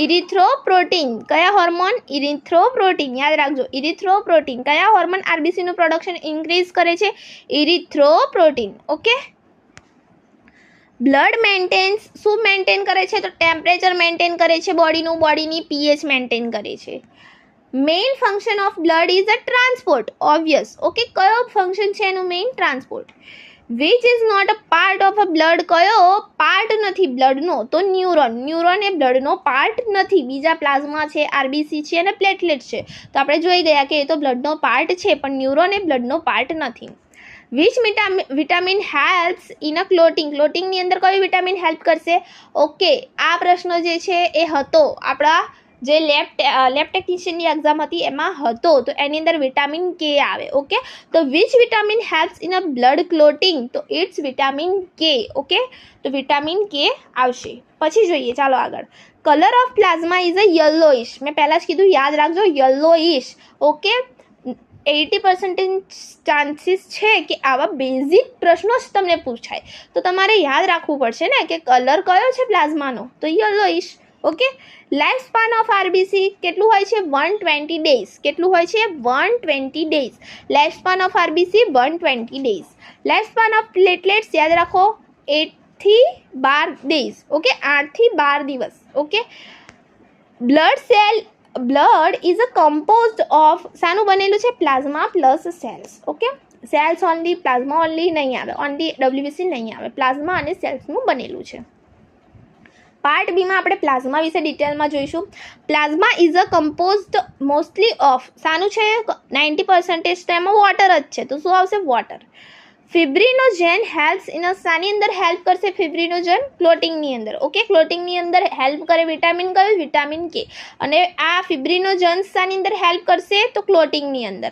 A: ઇરિથ્રોપ્રોટીન. કયા હોર્મોન? ઇરિથ્રોપ્રોટીન. યાદ રાખજો, ઇરિથ્રોપ્રોટીન. કયા હોર્મોન RBCનું પ્રોડક્શન ઇન્ક્રીઝ કરે છે? ઇરિથ્રોપ્રોટીન. ઓકે, બ્લડ મેન્ટેન્સ શું મેન્ટેન કરે છે? તો ટેમ્પરેચર મેન્ટેન કરે છે બોડીની pH મેન્ટેન કરે છે. Main function of blood is a transport. Obvious. Okay, કયો ફંક્શન છે એનું? Main transport. Which is not a part of a blood, કયો પાર્ટ નથી બ્લડનો? તો ન્યુરોન. ન્યુરોન એ બ્લડનો પાર્ટ નથી. બીજા પ્લાઝમા છે, આરબીસી છે અને પ્લેટલેટ છે. તો આપણે જોઈ ગયા કે એ તો બ્લડનો પાર્ટ છે, પણ ન્યુરોન એ બ્લડનો પાર્ટ નથી. Which vitamin helps in a clotting, ક્લોટિંગની અંદર કયું વિટામિન હેલ્પ કરશે? ઓકે, આ પ્રશ્ન જે છે એ હતો આપણા જે લેબ ટેકનિશિયનની એક્ઝામ હતી એમાં હતો, તો એની અંદર વિટામિન કે આવે. ઓકે, તો which vitamin helps in a blood clotting? તો ઇટ્સ વિટામિન કે. ઓકે, તો વિટામિન કે આવશે. પછી જોઈએ, ચાલો આગળ. Colour of plasma is a yellowish. મેં પહેલાં જ કીધું, યાદ રાખજો, યલોઇશ. ઓકે, 80% ચાન્સીસ છે કે આવા બેઝિક પ્રશ્નો જ તમને પૂછાય, તો તમારે યાદ રાખવું પડશે ને કે કલર કયો છે પ્લાઝમાનો? તો yellowish. Okay, life span of RBC કેટલું હોય છે? 120 ડેઝ. કેટલું હોય છે? 120 days. Life span of RBC 120 days. Life span of platelets યાદ રાખો 8 થી 12 ડેઝ. ઓકે, 8 થી 12 દિવસ. Okay, blood is a composed of, શાનું બનેલું છે? Plasma plus cells. Okay, cells only, plasma only નહીં આવે, ઓનલી ડબ્લ્યુબીસી નહીં આવે, પ્લાઝમા અને સેલ્સનું બનેલું છે. પાર્ટ બીમાં આપણે પ્લાઝમા વિશે ડિટેલમાં જોઈશું. Plasma is a composed mostly of, શાનું છે? 90% તો એમાં વોટર જ છે, તો શું આવશે? વોટર. ફિબ્રિનોજેન હેલ્પ્સ ઇન અ, શાની અંદર હેલ્પ કરશે ફિબ્રિનોજેન? ક્લોટિંગની અંદર. ઓકે, ક્લોટિંગની અંદર હેલ્પ કરે વિટામિન કયું? વિટામિન કે. અને આ ફિબ્રિનોજન્સ શાની અંદર હેલ્પ કરશે? તો ક્લોટિંગની અંદર.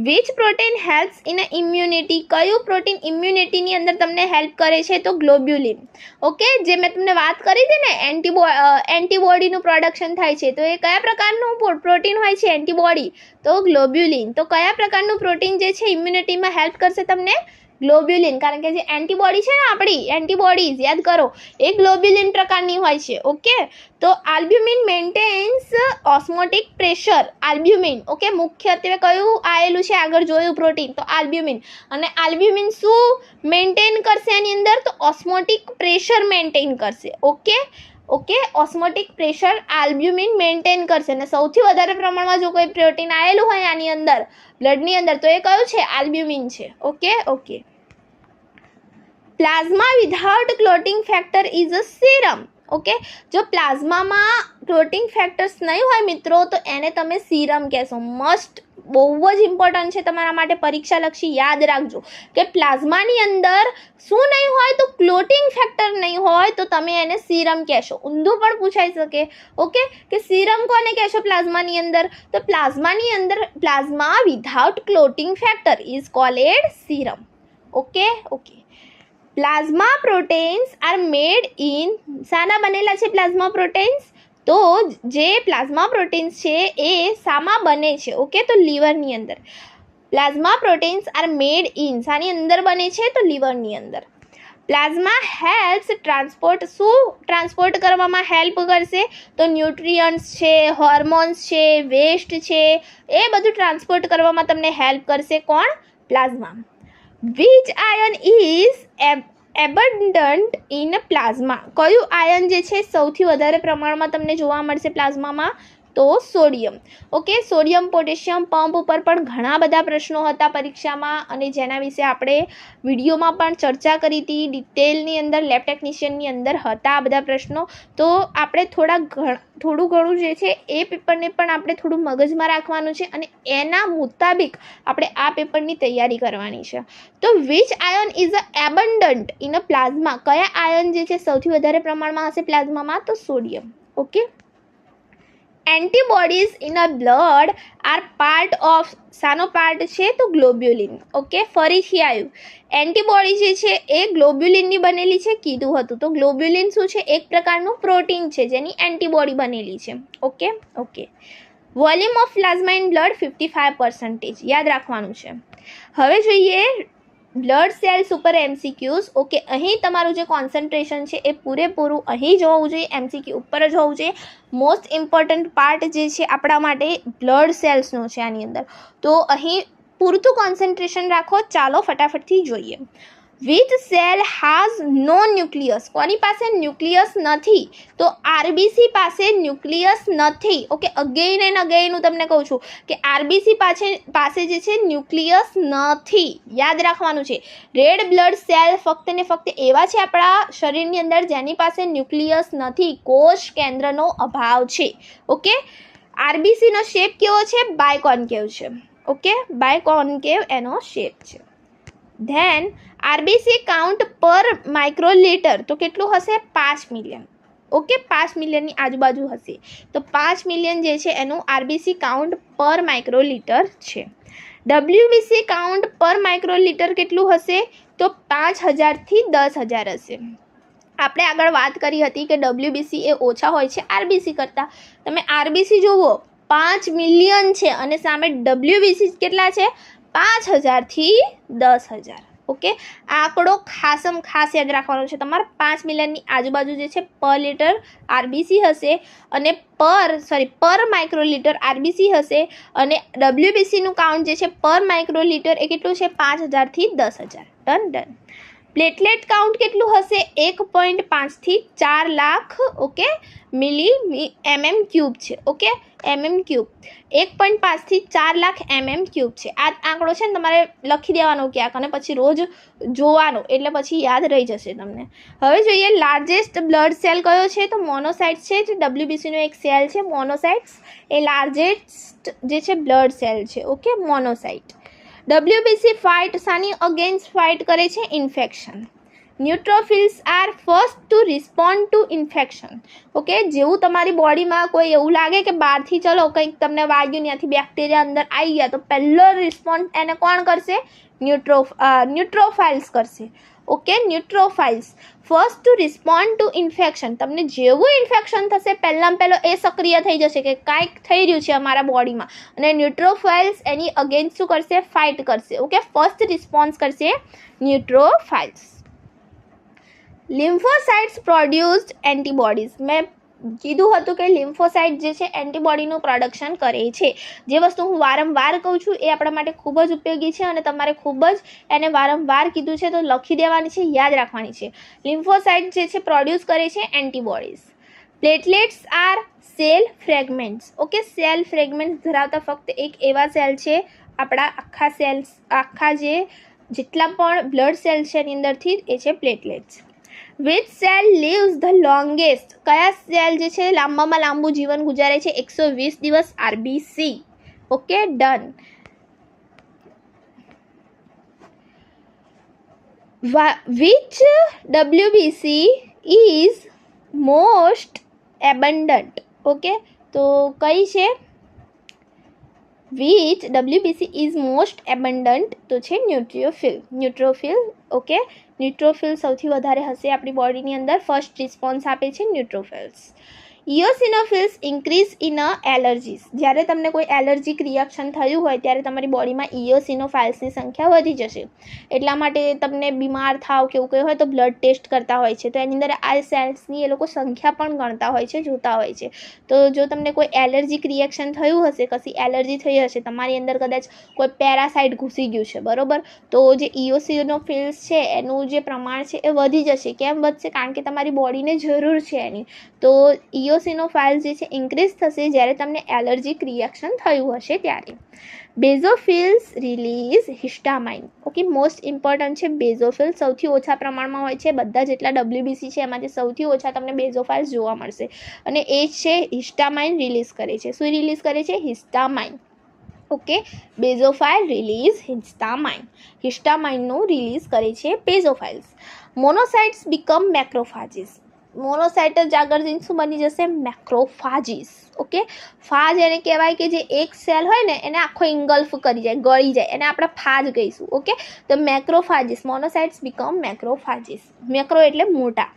A: Which protein helps in immunity? કયું પ્રોટીન ઇમ્યુનિટીની અંદર તમને હેલ્પ કરે છે? તો ગ્લોબ્યુલિન. ઓકે, જે મેં તમને વાત કરી હતી ને, એન્ટીબોડીનું પ્રોડક્શન થાય છે, તો એ કયા પ્રકારનું પ્રોટીન હોય છે? એન્ટીબોડી. તો ગ્લોબ્યુલિન. તો કયા પ્રકારનું પ્રોટીન જે છે ઇમ્યુનિટીમાં હેલ્પ કરશે તમને? ગ્લોબ્યુલિન. કારણ કે જે એન્ટીબોડી છે ને આપણી એન્ટીબોડીઝ, યાદ કરો, એ ગ્લોબ્યુલિન પ્રકારની હોય છે. ઓકે, તો albumin maintains osmotic pressure. Albumin. Okay, મુખ્યત્વે કયું આવેલું છે? આગળ જોયું પ્રોટીન, તો આલ્બ્યુમિન. અને આલ્બ્યુમિન શું મેન્ટેન કરશે એની અંદર? તો ઓસ્મોટિક પ્રેશર મેન્ટેન કરશે. Okay, osmotic pressure albumin maintain કરશે. અને સૌથી વધારે પ્રમાણમાં જો કોઈ પ્રોટીન આવેલું હોય આની અંદર બ્લડની અંદર, તો એ કયું છે? આલ્બ્યુમિન છે. Okay, plasma without clotting factor is a serum. Okay, જો પ્લાઝમામાં ક્લોટિંગ ફેક્ટર્સ નહીં હોય મિત્રો, તો એને તમે સીરમ કહેશો. મસ્ટ, બહુ જ ઇમ્પોર્ટન્ટ છે તમારા માટે, પરીક્ષાલક્ષી. યાદ રાખજો કે પ્લાઝમાની અંદર શું નહીં હોય? તો ક્લોટિંગ ફેક્ટર નહીં હોય, તો તમે એને સીરમ કહેશો. ઊંધું પણ પૂછાઈ શકે. ઓકે, કે સીરમ કોને કહેશો પ્લાઝમાની અંદર? તો પ્લાઝમાની અંદર plasma without clotting factor is called serum. Okay, plasma proteins are made in, શાના બનેલા છે પ્લાઝમા પ્રોટીન્સ? તો જે પ્લાઝમા પ્રોટીન્સ છે એ શામાં બને છે? ઓકે, તો લીવરની અંદર. Plasma proteins are made in, શાની અંદર બને છે? તો લીવરની અંદર. પ્લાઝમા હેલ્પ્સ ટ્રાન્સપોર્ટ, શું ટ્રાન્સપોર્ટ કરવામાં હેલ્પ કરશે? તો ન્યુટ્રિયન્ટ્સ છે, હોર્મોન્સ છે, વેસ્ટ છે, એ બધું ટ્રાન્સપોર્ટ કરવામાં તમને હેલ્પ કરશે. કોણ? Plasma. Which ion is abundant in plasma? કયું આયન જે છે સૌથી વધારે પ્રમાણમાં તમને જોવા મળશે પ્લાઝમામાં? તો sodium. Okay, sodium potassium pump ઉપર પણ ઘણા બધા પ્રશ્નો હતા પરીક્ષામાં, અને જેના વિશે આપણે વિડીયોમાં પણ ચર્ચા કરી હતી ડિટેલની અંદર. લેબ ટેકનિશિયનની અંદર હતા આ બધા પ્રશ્નો. તો આપણે થોડું ઘણું જે છે એ પેપરને પણ આપણે થોડું મગજમાં રાખવાનું છે, અને એના મુતાબિક આપણે આ પેપરની તૈયારી કરવાની છે. તો which ion is a abundant in a plasma? કયા આયન જે છે સૌથી વધારે પ્રમાણમાં હશે પ્લાઝમામાં? તો sodium. Okay, antibodies in a blood are part of, શાનો પાર્ટ છે? તો ગ્લોબ્યુલિન. ઓકે, ફરીથી આવ્યું, એન્ટીબોડી જે છે એ ગ્લોબ્યુલિનની બનેલી છે, કીધું હતું. તો ગ્લોબ્યુલિન શું છે? એક પ્રકારનું પ્રોટીન છે જેની એન્ટીબોડી બનેલી છે. Okay, volume of plasma in blood 55%, યાદ રાખવાનું છે. હવે જોઈએ બ્લડ સેલ્સ ઉપર એમસીક્યુઝ. ઓકે, અહીં તમારું જે કોન્સન્ટ્રેશન છે એ પૂરેપૂરું અહીં જ હોવું જોઈએ, એમસીક્યુ ઉપર જ હોવું જોઈએ. મોસ્ટ ઇમ્પોર્ટન્ટ પાર્ટ જે છે આપણા માટે બ્લડ સેલ્સનો છે આની અંદર, તો અહીં પૂરતું કોન્સન્ટ્રેશન રાખો. ચાલો ફટાફટથી જોઈએ. વિચ સેલ હાઝ નો ન્યુક્લિયસ, કોની પાસે ન્યુક્લિયસ નથી, તો આરબીસી પાસે ન્યુક્લિયસ નથી. ઓકે, અગેઇન એન્ડ અગેઇન હું તમને કહું છું કે આરબીસી પાસે જે છે ન્યુક્લિયસ નથી. યાદ રાખવાનું છે. રેડ બ્લડ સેલ ફક્ત ને ફક્ત એવા છે આપણા શરીરની અંદર જેની પાસે ન્યુક્લિયસ નથી, કોષ કેન્દ્રનો અભાવ છે. ઓકે, આરબીસીનો શેપ કેવો છે? બાયકોન્કેવ છે. ઓકે, બાયકોન્કેવ એનો શેપ છે. ધેન આરબીસી કાઉન્ટ પર માઇક્રોલીટર તો કેટલું હશે? 5 મિલિયન. ઓકે, 5 મિલિયનની આજુબાજુ હશે. તો 5 મિલિયન જે છે એનું આરબીસી કાઉન્ટ પર માઇક્રોલીટર છે. ડબ્લ્યુબીસી કાઉન્ટ પર માઇક્રોલીટર કેટલું હશે? તો 5000થી 10000 હશે. આપણે આગળ વાત કરી હતી કે ડબ્લ્યુબીસી એ ઓછા હોય છે આરબીસી કરતાં. તમે આરબીસી જુઓ 5 મિલિયન છે અને સામે ડબ્લ્યુબીસી કેટલા છે? 5000થી 10000. ઓકે, આ આંકડો ખાસ યાદ રાખવાનો છે તમારે. 5 મિલિયનની આજુબાજુ જે છે પર લીટર આરબીસી હશે અને પર માઇક્રોલીટર આરબીસી હશે અને ડબ્લ્યુબીસીનું કાઉન્ટ જે છે પર માઇક્રોલીટર એ કેટલું છે? 5000થી 10000. ડન. પ્લેટલેટ કાઉન્ટ કેટલું હશે? 1.5થી 4 લાખ. ઓકે, mm ક્યુબ છે. ઓકે, mm ક્યુબ 1.5થી 4 લાખ mm ક્યુબ છે. આ આંકડો છે ને તમારે લખી દેવાનો ક્યાંક અને પછી રોજ જોવાનો, એટલે પછી યાદ રહી જશે તમને. હવે જોઈએ લાર્જેસ્ટ બ્લડ સેલ કયો છે? તો મોનોસાઇટ્સ છે. જે ડબ્લ્યુબીસીનો એક સેલ છે મોનોસાઇટ્સ, એ લાર્જેસ્ટ જે છે બ્લડ સેલ છે. Okay, monocyte. ડબ્લ્યુબીસી ફાઇટ શાની અગેન્સ્ટ ફાઇટ કરે છે? Infection. Neutrophils are first to respond to infection. Okay, જેવું તમારી બોડીમાં કોઈ એવું લાગે કે બહારથી ચલો કંઈક તમને વાગ્યું, ત્યાંથી બેક્ટેરિયા અંદર આવી ગયા, તો પહેલો રિસ્પોન્ડ એને કોણ કરશે? ન્યુટ્રોફાઇલ્સ કરશે. Okay, neutrophils first to respond to infection. તમને જેવું ઇન્ફેક્શન થશે પહેલાં એ સક્રિય થઈ જશે કે કાંઈક થઈ રહ્યું છે અમારા બોડીમાં, અને ન્યુટ્રોફાઇલ્સ એની અગેન્સ્ટ શું કરશે? ફાઇટ કરશે. ઓકે, ફર્સ્ટ રિસ્પોન્સ કરશે ન્યુટ્રોફાઇલ્સ. લિમ્ફોસાઇટ્સ પ્રોડ્યુસ્ડ એન્ટીબોડીઝ. મેં કીધું હતું કે લિમ્ફોસાઇટ જે છે એન્ટીબોડીનું પ્રોડક્શન કરે છે. જે વસ્તુ હું વારંવાર કહું છું એ આપણા માટે ખૂબ જ ઉપયોગી છે અને તમારે ખૂબ જ એને વારંવાર કીધું છે તો લખી દેવાની છે, યાદ રાખવાની છે. લિમ્ફોસાઇટ જે છે પ્રોડ્યુસ કરે છે antibodies. Platelets are cell fragments. Okay, cell fragments ધરાવતા ફક્ત એક એવા સેલ છે આપણા આખા જેટલા પણ બ્લડ સેલ છે એની અંદરથી એ છે platelets. Which cell lives the longest. કયા સેલ જે છે લાંબામાં લાંબુ જીવન ગુજારે છે? 120 દિવસ. RBC. Okay, done. Which WBC is most abundant. Okay, તો કઈ છે? Which WBC is most abundant તો છે ન્યુટ્રોફિલ. ઓકે, ન્યુટ્રોફિલ સૌથી વધારે હશે આપણી બોડીની અંદર. ફર્સ્ટ રિસ્પોન્સ આપે છે ન્યુટ્રોફિલ્સ. ઇયોસિનોફિલ્સ ઇન્ક્રીઝ ઇન એલર્જીસ. જ્યારે તમને કોઈ એલર્જીક રિએક્શન થયું હોય ત્યારે તમારી બોડીમાં ઇયોસિનોફાઇલ્સની સંખ્યા વધી જશે. એટલા માટે તમને બીમાર થાવ કે એવું કંઈ હોય તો બ્લડ ટેસ્ટ કરતા હોય છે, તો એની અંદર આ સેલ્સની એ લોકો સંખ્યા પણ ગણતા હોય છે, જોતા હોય છે. તો જો તમને કોઈ એલર્જીક રિએક્શન થયું હશે, કશી એલર્જી થઈ હશે, તમારી અંદર કદાચ કોઈ પેરાસાઇટ ઘૂસી ગયું છે, બરાબર, તો જે ઇયોસિનોફિલ્સ છે એનું જે પ્રમાણ છે એ વધી જશે. કેમ વધશે? કારણ કે તમારી બોડીને જરૂર છે એની. તો ઇયોસિનોફાઇલ્સ જે છે ઇન્ક્રીઝ થશે જ્યારે તમને એલર્જીક રિએક્શન થયું હશે ત્યારે. બેઝોફિલ્સ રિલીઝ હિસ્ટામાઇન. ઓકે, મોસ્ટ ઇમ્પોર્ટન્ટ છે બેઝોફિલ્સ. સૌથી ઓછા પ્રમાણમાં હોય છે. બધા જેટલા ડબ્લ્યુબીસી છે એમાંથી સૌથી ઓછા તમને બેઝોફાઇલ્સ જોવા મળશે અને એ છે હિસ્ટામાઇન રિલીઝ કરે છે. શું રિલીઝ કરે છે? Histamine. Okay, basophil release histamine. હિસ્ટામાઇનનું રિલીઝ કરે છે બેઝોફાઇલ્સ. મોનોસાઇટ્સ બીકમ મેક્રોફાજીસ. મોનોસાઇટ જ આગળ જઈને શું બની જશે? મેક્રોફાજીસ. ઓકે, ફાજ એને કહેવાય કે જે એક સેલ હોય ને એને આખો ઇંગલ્ફ કરી જાય, ગળી જાય, એને આપણે ફાજ કહીશું. ઓકે, તો મેક્રોફાજીસ. મોનોસાઇટ્સ બીકમ મેક્રોફાજીસ. મેક્રો એટલે મોટા.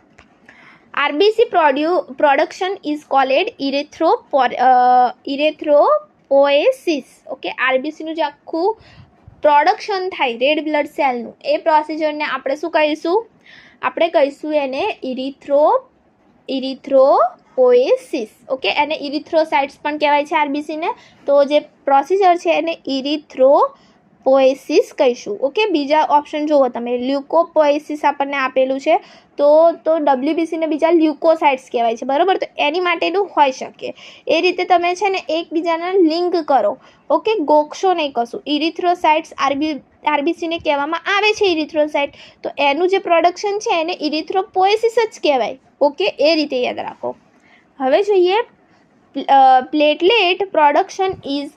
A: RBC production is called erythropoiesis. Okay, આરબીસીનું જે આખું પ્રોડક્શન થાય રેડ બ્લડ સેલનું એ પ્રોસિજરને આપણે શું કહીશું? આપણે કહીશું એને ઇરિથ્રોપોએસિસ. ઓકે, એને ઇરિથ્રોસાઇટ્સ પણ કહેવાય છે આરબીસીને. તો જે પ્રોસિજર છે એને પોએસિસ કહીશું. ઓકે, બીજા ઓપ્શન જુઓ તમે, લ્યુકોપોએસિસ આપણને આપેલું છે તો WBCને બીજા લ્યુકોસાઇટ્સ કહેવાય છે, બરાબર. તો એની માટેનું હોઈ શકે. એ રીતે તમે છે ને એકબીજાના લિંક કરો. ઓકે, ગોખશો નહીં કશું. ઇરિથ્રોસાઇટ્સ આરબીસીને કહેવામાં આવે છે ઇરિથ્રોસાઇટ, તો એનું જે પ્રોડક્શન છે એને ઇરિથ્રોપોએસિસ જ કહેવાય. ઓકે, એ રીતે યાદ રાખો. હવે જોઈએ પ્લેટલેટ પ્રોડક્શન ઇઝ,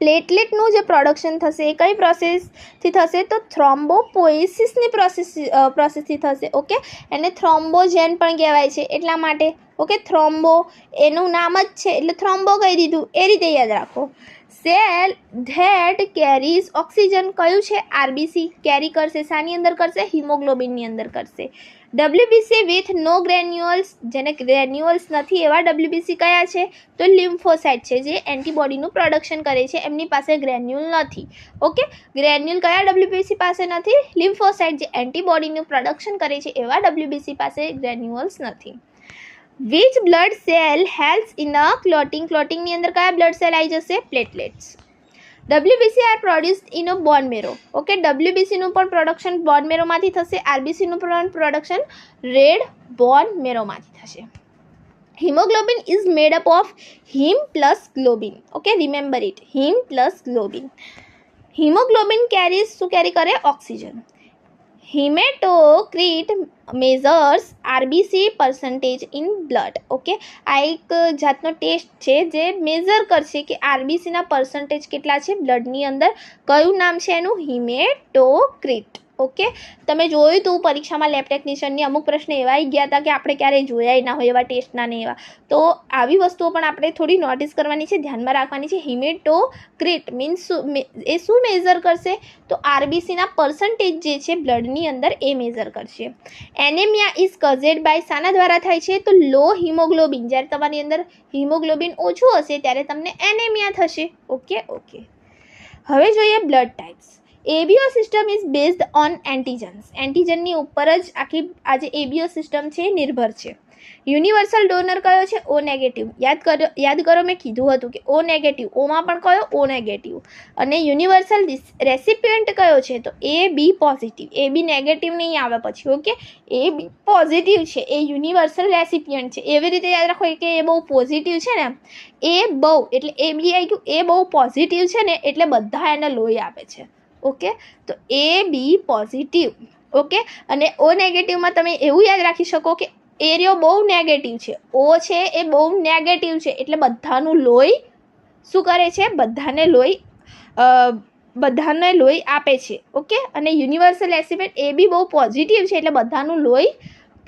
A: પ્લેટલેટનું જે પ્રોડક્શન થશે એ કઈ પ્રોસેસથી થશે તો થ્રોમ્બોપોએસિસની પ્રોસેસથી થશે. ઓકે, એને થ્રોમ્બોજેન પણ કહેવાય છે એટલા માટે. ઓકે, થ્રોમ્બો એનું નામ જ છે એટલે થ્રોમ્બો કહી દીધું. એ રીતે યાદ રાખો. સેલ ધેટ કેરીઝ ઓક્સિજન કયું છે? આરબીસી કેરી કરશે. શાની અંદર કરશે? હિમોગ્લોબિનની અંદર કરશે. WBC વિથ નો ગ્રેન્યુઅલ્સ, જેને ગ્રેન્યુઅલ્સ નથી એવા WBC કયા છે તો લિમ્ફોસાઇટ છે, જે એન્ટીબોડીનું પ્રોડક્શન કરે છે, એમની પાસે ગ્રેન્યુઅલ નથી. ઓકે, ગ્રેન્યુઅલ કયા WBC પાસે નથી? લિમ્ફોસાઇટ, જે એન્ટીબોડીનું પ્રોડક્શન કરે છે એવા WBC પાસે ગ્રેન્યુઅલ્સ નથી. Which blood cell helps in a clotting, ક્લોટિંગની અંદર કયા બ્લડ સેલ આવી જશે? Platelets. WBC are produced in a bone marrow. Okay, WBCનું પણ પ્રોડક્શન બોન મેરોમાંથી થશે, આરબીસીનું પણ પ્રોડક્શન રેડ બોન મેરોમાંથી થશે. Haemoglobin is made up of haem plus globin. Okay, remember it, haem plus globin. Haemoglobin carries શું કેરી કરે? Oxygen. Haematocrit measures RBC percentage in blood. Okay, આ એક જાતનો ટેસ્ટ છે જે મેઝર કરશે કે આરબીસીના પર્સન્ટેજ કેટલા છે બ્લડની અંદર. કયું નામ છે એનું? હિમેટોક્રિટ. ઓકે, તમે જોયું હતું પરીક્ષામાં લેબ ટેકનિશિયનની અમુક પ્રશ્ન એવા આવી ગયા હતા કે આપણે ક્યારેય જોયા ના હોય એવા ટેસ્ટના ને એવા. તો આવી વસ્તુઓ પણ આપણે થોડી નોટિસ કરવાની છે, ધ્યાનમાં રાખવાની છે. હિમેટોક્રિટ મીન્સ એ શું મેઝર કરશે તો આરબીસીના પર્સન્ટેજ જે છે બ્લડની અંદર એ મેઝર કરશે. એનેમિયા ઇઝ કઝેડ બાય શાના દ્વારા થાય છે તો લો હિમોગ્લોબિન. જ્યારે તમારી અંદર હિમોગ્લોબિન ઓછું હશે ત્યારે તમને એનેમિયા થશે. ઓકે, હવે જોઈએ blood types. ABO system is based on antigens. એન્ટીજનની ઉપર જ આખી આ જે એબીઓ સિસ્ટમ છે એ નિર્ભર છે. યુનિવર્સલ ડોનર કયો છે? ઓ નેગેટિવ. યાદ કરો મેં કીધું હતું કે ઓ નેગેટિવ, ઓમાં પણ કયો? ઓ નેગેટિવ. અને યુનિવર્સલ રેસિપિયન્ટ કયો છે તો એ બી પોઝિટિવ. એ બી નેગેટિવ નહીં આવે પછી. ઓકે, એ બી પોઝિટિવ છે, એ યુનિવર્સલ રેસિપિયન્ટ છે. એવી રીતે યાદ રાખો કે એ બહુ પોઝિટિવ છે ને, એ બહુ એટલે એ બી આવી ગયું, એ બહુ પોઝિટિવ છે ને એટલે બધા એને લોહી આપે છે. ઓકે, તો એ બી પોઝિટિવ. ઓકે, અને ઓ નેગેટિવમાં તમે એવું યાદ રાખી શકો કે એરિયો બહુ નેગેટિવ છે, ઓ છે એ બહુ નેગેટિવ છે એટલે બધાનું લોહી શું કરે છે? બધાને લોહી આપે છે. ઓકે, અને યુનિવર્સલ રેસિપિયન્ટ એ બી બહુ પોઝિટિવ છે એટલે બધાનું લોહી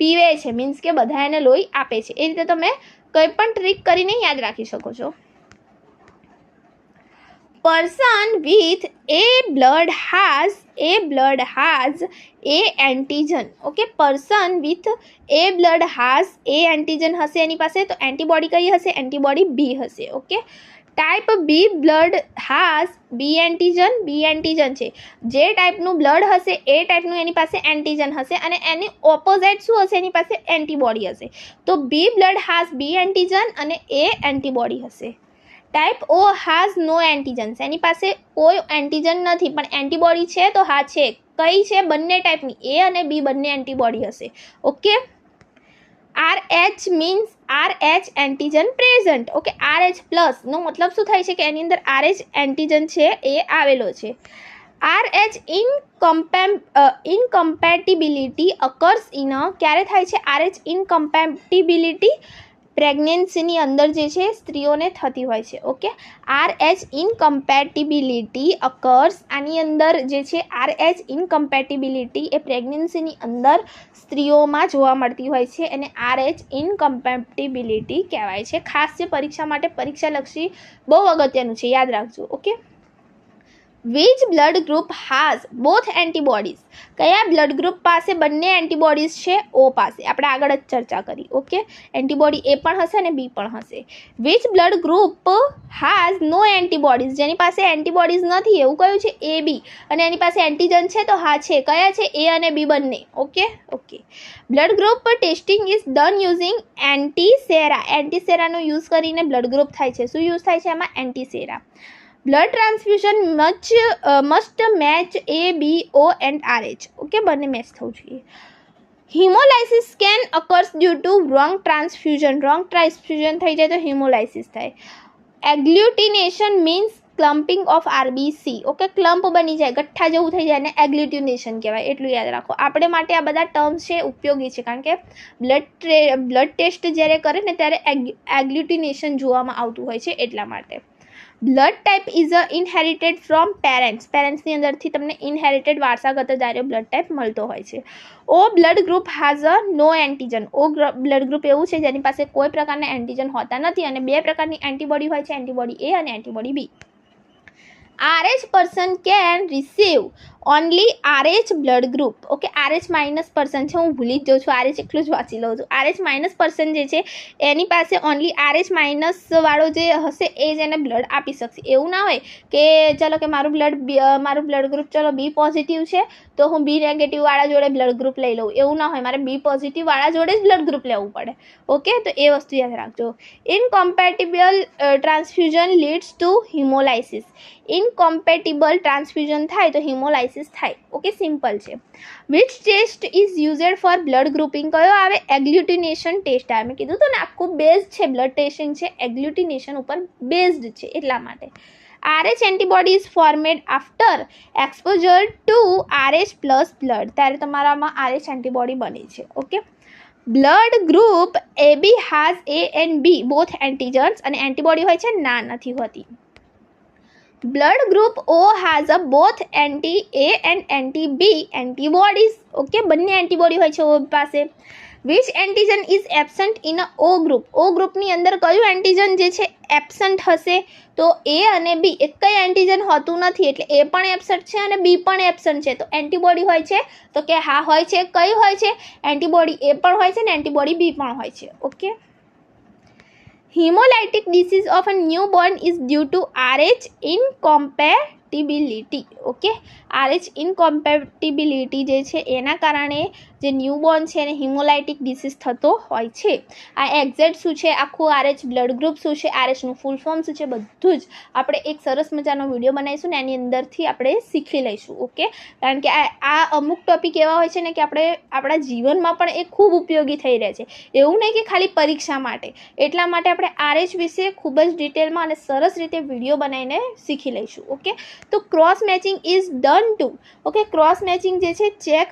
A: પીવે છે, મીન્સ કે બધા એને લોહી આપે છે. એ રીતે તમે કંઈ પણ ટ્રીક કરીને યાદ રાખી શકો છો. person with a blood has a antigen. Okay, person with a blood has a antigen હશે એની પાસે, તો એન્ટીબોડી કઈ હશે? એન્ટીબોડી બી હશે. ઓકે, ટાઈપ બી બ્લડ હાઝ બી એન્ટીજન છે. જે ટાઈપનું બ્લડ હશે એ ટાઈપનું એની પાસે એન્ટીજન હશે અને એની ઓપોઝિટ શું હશે? એની પાસે એન્ટીબોડી હશે. તો બી બ્લડ હાઝ બી એન્ટીજન અને એ એન્ટીબોડી હશે. ટાઈપ ઓ હાઝ નો એન્ટીજન્સ. એની પાસે કોઈ એન્ટીજન નથી પણ એન્ટીબોડી છે તો હા છે. કઈ છે? બંને ટાઈપની, એ અને બી બંને એન્ટીબોડી હશે. Okay, RH means RH antigen present. Okay, RH plus નો મતલબ શું થાય છે કે એની અંદર RH એન્ટીજન છે એ આવેલો છે. RH ઇનકમ્પેટિબિલિટી અકર્સ ઇન ક્યારે થાય છે? RH ઇનકમ્પેટિબિલિટી પ્રેગ્નન્સીની અંદર જે છે સ્ત્રીઓને થતી હોય છે. ઓકે, RH ઇનકમ્પેટિબિલિટી અકર્સ, આની અંદર જે છે RH ઇનકમ્પેટિબિલિટી એ પ્રેગ્નન્સીની અંદર સ્ત્રીઓમાં જોવા મળતી હોય છે અને RH ઇનકમ્પેટિબિલિટી કહેવાય છે. ખાસ જે પરીક્ષા માટે પરીક્ષાલક્ષી બહુ અગત્યનું છે, યાદ રાખજો. Okay, which blood group has both antibodies. કયા બ્લડ ગ્રુપ પાસે બંને એન્ટીબોડીઝ છે? ઓ પાસે. આપણે આગળ જ ચર્ચા કરી. ઓકે, એન્ટીબોડી એ પણ હશે અને બી પણ હશે. Which blood group has no antibodies. જેની પાસે એન્ટીબોડીઝ નથી એવું કયું છે? એ બી. અને એની પાસે એન્ટીજન છે તો હા છે. કયા છે? એ અને બી બંને. Okay, blood group testing is done using antisera. એન્ટીસેરાનો યુઝ કરીને બ્લડ ગ્રુપ થાય છે. શું યુઝ થાય છે એમાં? Antisera. Blood transfusion must match ABO and RH. Okay, બંને મેચ થવું જોઈએ. Haemolysis can occurs due to wrong transfusion થઈ જાય તો હિમોલાઇસિસ થાય. Agglutination means clumping of RBC. Okay, clump બની જાય, ગઠ્ઠા જેવું થઈ જાય ને એગ્લ્યુટિનેશન કહેવાય, એટલું યાદ રાખો. આપણે માટે આ બધા ટર્મ્સ છે ઉપયોગી છે, કારણ કે બ્લડ ટેસ્ટ જ્યારે કરે ને ત્યારે એગ્લ્યુટિનેશન જોવામાં આવતું હોય છે, એટલા માટે. બ્લડ ટાઈપ ઇઝ ઇનહેરિટેડ ફ્રોમ પેરેન્ટ્સની અંદરથી તમને ઇનહેરિટેડ વારસાગત જ બ્લડ ટાઈપ મળતો હોય છે. ઓ blood group has no antigen. O blood group એવું છે જેની પાસે કોઈ પ્રકારના એન્ટીજન હોતા નથી, અને 2 પ્રકારની એન્ટીબોડી હોય છે, એન્ટીબોડી A અને antibody B. RH person can receive only RH blood group. Okay, RH minus person છે, હું ભૂલી જ જાઉં છું, RH એટલું જ વાંચી લઉં છું. RH માઇનસ પર્સન જે છે એની પાસે ઓનલી RH માઇનસ વાળો જે હશે એ જ એને બ્લડ આપી શકશે. એવું ના હોય કે ચલો કે મારું બ્લડ ગ્રુપ ચલો B પોઝિટિવ છે તો હું B નેગેટિવ વાળા જોડે બ્લડ ગ્રુપ લઈ લઉં. એવું ના હોય, મારે B પોઝિટિવ વાળા જોડે જ બ્લડ ગ્રુપ લેવું પડે. ઓકે, તો એ વસ્તુ યાદ રાખજો. Incompatible transfusion leads to haemolysis. Incompatible transfusion થાય તો હિમોલાઇસિસ થાય. ઓકે, સિમ્પલ છે. Which test is used for blood grouping? કયો આવે? એગ્લ્યુટિનેશન ટેસ્ટ આવે. મેં કીધું તો ને, આખું બેઝ છે બ્લડ ટેસ્ટિંગ છે, એગ્લ્યુટિનેશન ઉપર બેઝડ છે, એટલા માટે. RH antibody is formed after exposure to RH plus blood. ત્યારે તમારામાં RH એન્ટીબોડી બને છે. Okay, blood group AB has A and B both antigens, અને એન્ટીબોડી હોય છે? ના, નથી હોતી. Blood group O has both anti-A and anti-B antibodies. Okay, બંને એન્ટીબોડી હોય છે O પાસે. Which antigen is absent in O group? O ગ્રુપની અંદર કયું એન્ટીજન જે છે એબસન્ટ હશે? તો A અને B એક કઈ એન્ટીજન હોતું નથી, એટલે A પણ એબસન્ટ છે અને B પણ એબસન્ટ છે. તો એન્ટીબોડી હોય છે? તો કે હા હોય છે. કઈ હોય છે? એન્ટીબોડી A પણ હોય છે ને એન્ટીબોડી B પણ હોય છે. Okay, hemolytic disease of a newborn is due to RH incompatibility. Okay, RH incompatibility જે છે એના કારણે જે ન્યૂબોર્ન છે એને હિમોલાઇટિક ડિસીઝ થતો હોય છે. આ એક્ઝેક્ટ શું છે, આખું RH બ્લડ ગ્રુપ શું છે, RHનું ફૂલ ફોર્મ શું છે, બધું જ આપણે એક સરસ મજાનો વિડીયો બનાવીશું ને એની અંદરથી આપણે શીખી લઈશું. ઓકે, કારણ કે આ અમુક ટોપિક એવા હોય છે ને કે આપણે આપણા જીવનમાં પણ એ ખૂબ ઉપયોગી થઈ રહે છે. એવું નહીં કે ખાલી પરીક્ષા માટે. એટલા માટે આપણે RH વિશે ખૂબ જ ડિટેલમાં અને સરસ રીતે વિડીયો બનાવીને શીખી લઈશું. ઓકે, તો cross matching is done to. Okay, cross matching જે છે ચેક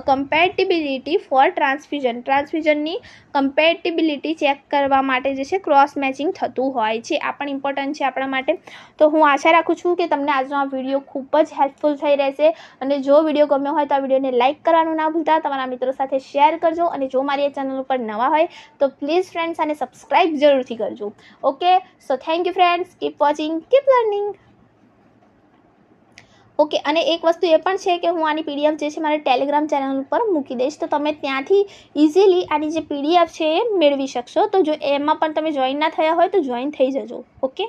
A: કમ્પેટિબિલિટી ફોર ટ્રાન્સફ્યુઝનની કમ્પેટિબિલિટી ચેક કરવા માટે જે છે ક્રોસ મેચિંગ થતું હોય છે. આ પણ ઇમ્પોર્ટન્ટ છે આપણા માટે. તો હું આશા રાખું છું કે તમને આજનો આ વિડીયો ખૂબ જ હેલ્પફુલ થઈ રહેશે, અને જો વિડીયો ગમ્યો હોય તો આ વિડીયોને લાઇક કરવાનું ના ભૂલતા, તમારા મિત્રો સાથે શેર કરજો, અને જો મારી આ ચેનલ ઉપર નવા હોય તો પ્લીઝ ફ્રેન્ડ્સ આને સબસ્ક્રાઈબ જરૂરથી કરજો. Okay, so thank you friends, keep watching, keep learning. Okay, અને એક વસ્તુ એ પણ છે કે હું આની PDF જે છે મારે ટેલિગ્રામ ચેનલ ઉપર મૂકી દઈશ, તો તમે ત્યાંથી ઇઝીલી આની જે PDF છે એ મેળવી શકશો. તો જો એમાં પણ તમે જોઈન ના થયા હોય તો જોઈન થઈ જજો. ઓકે.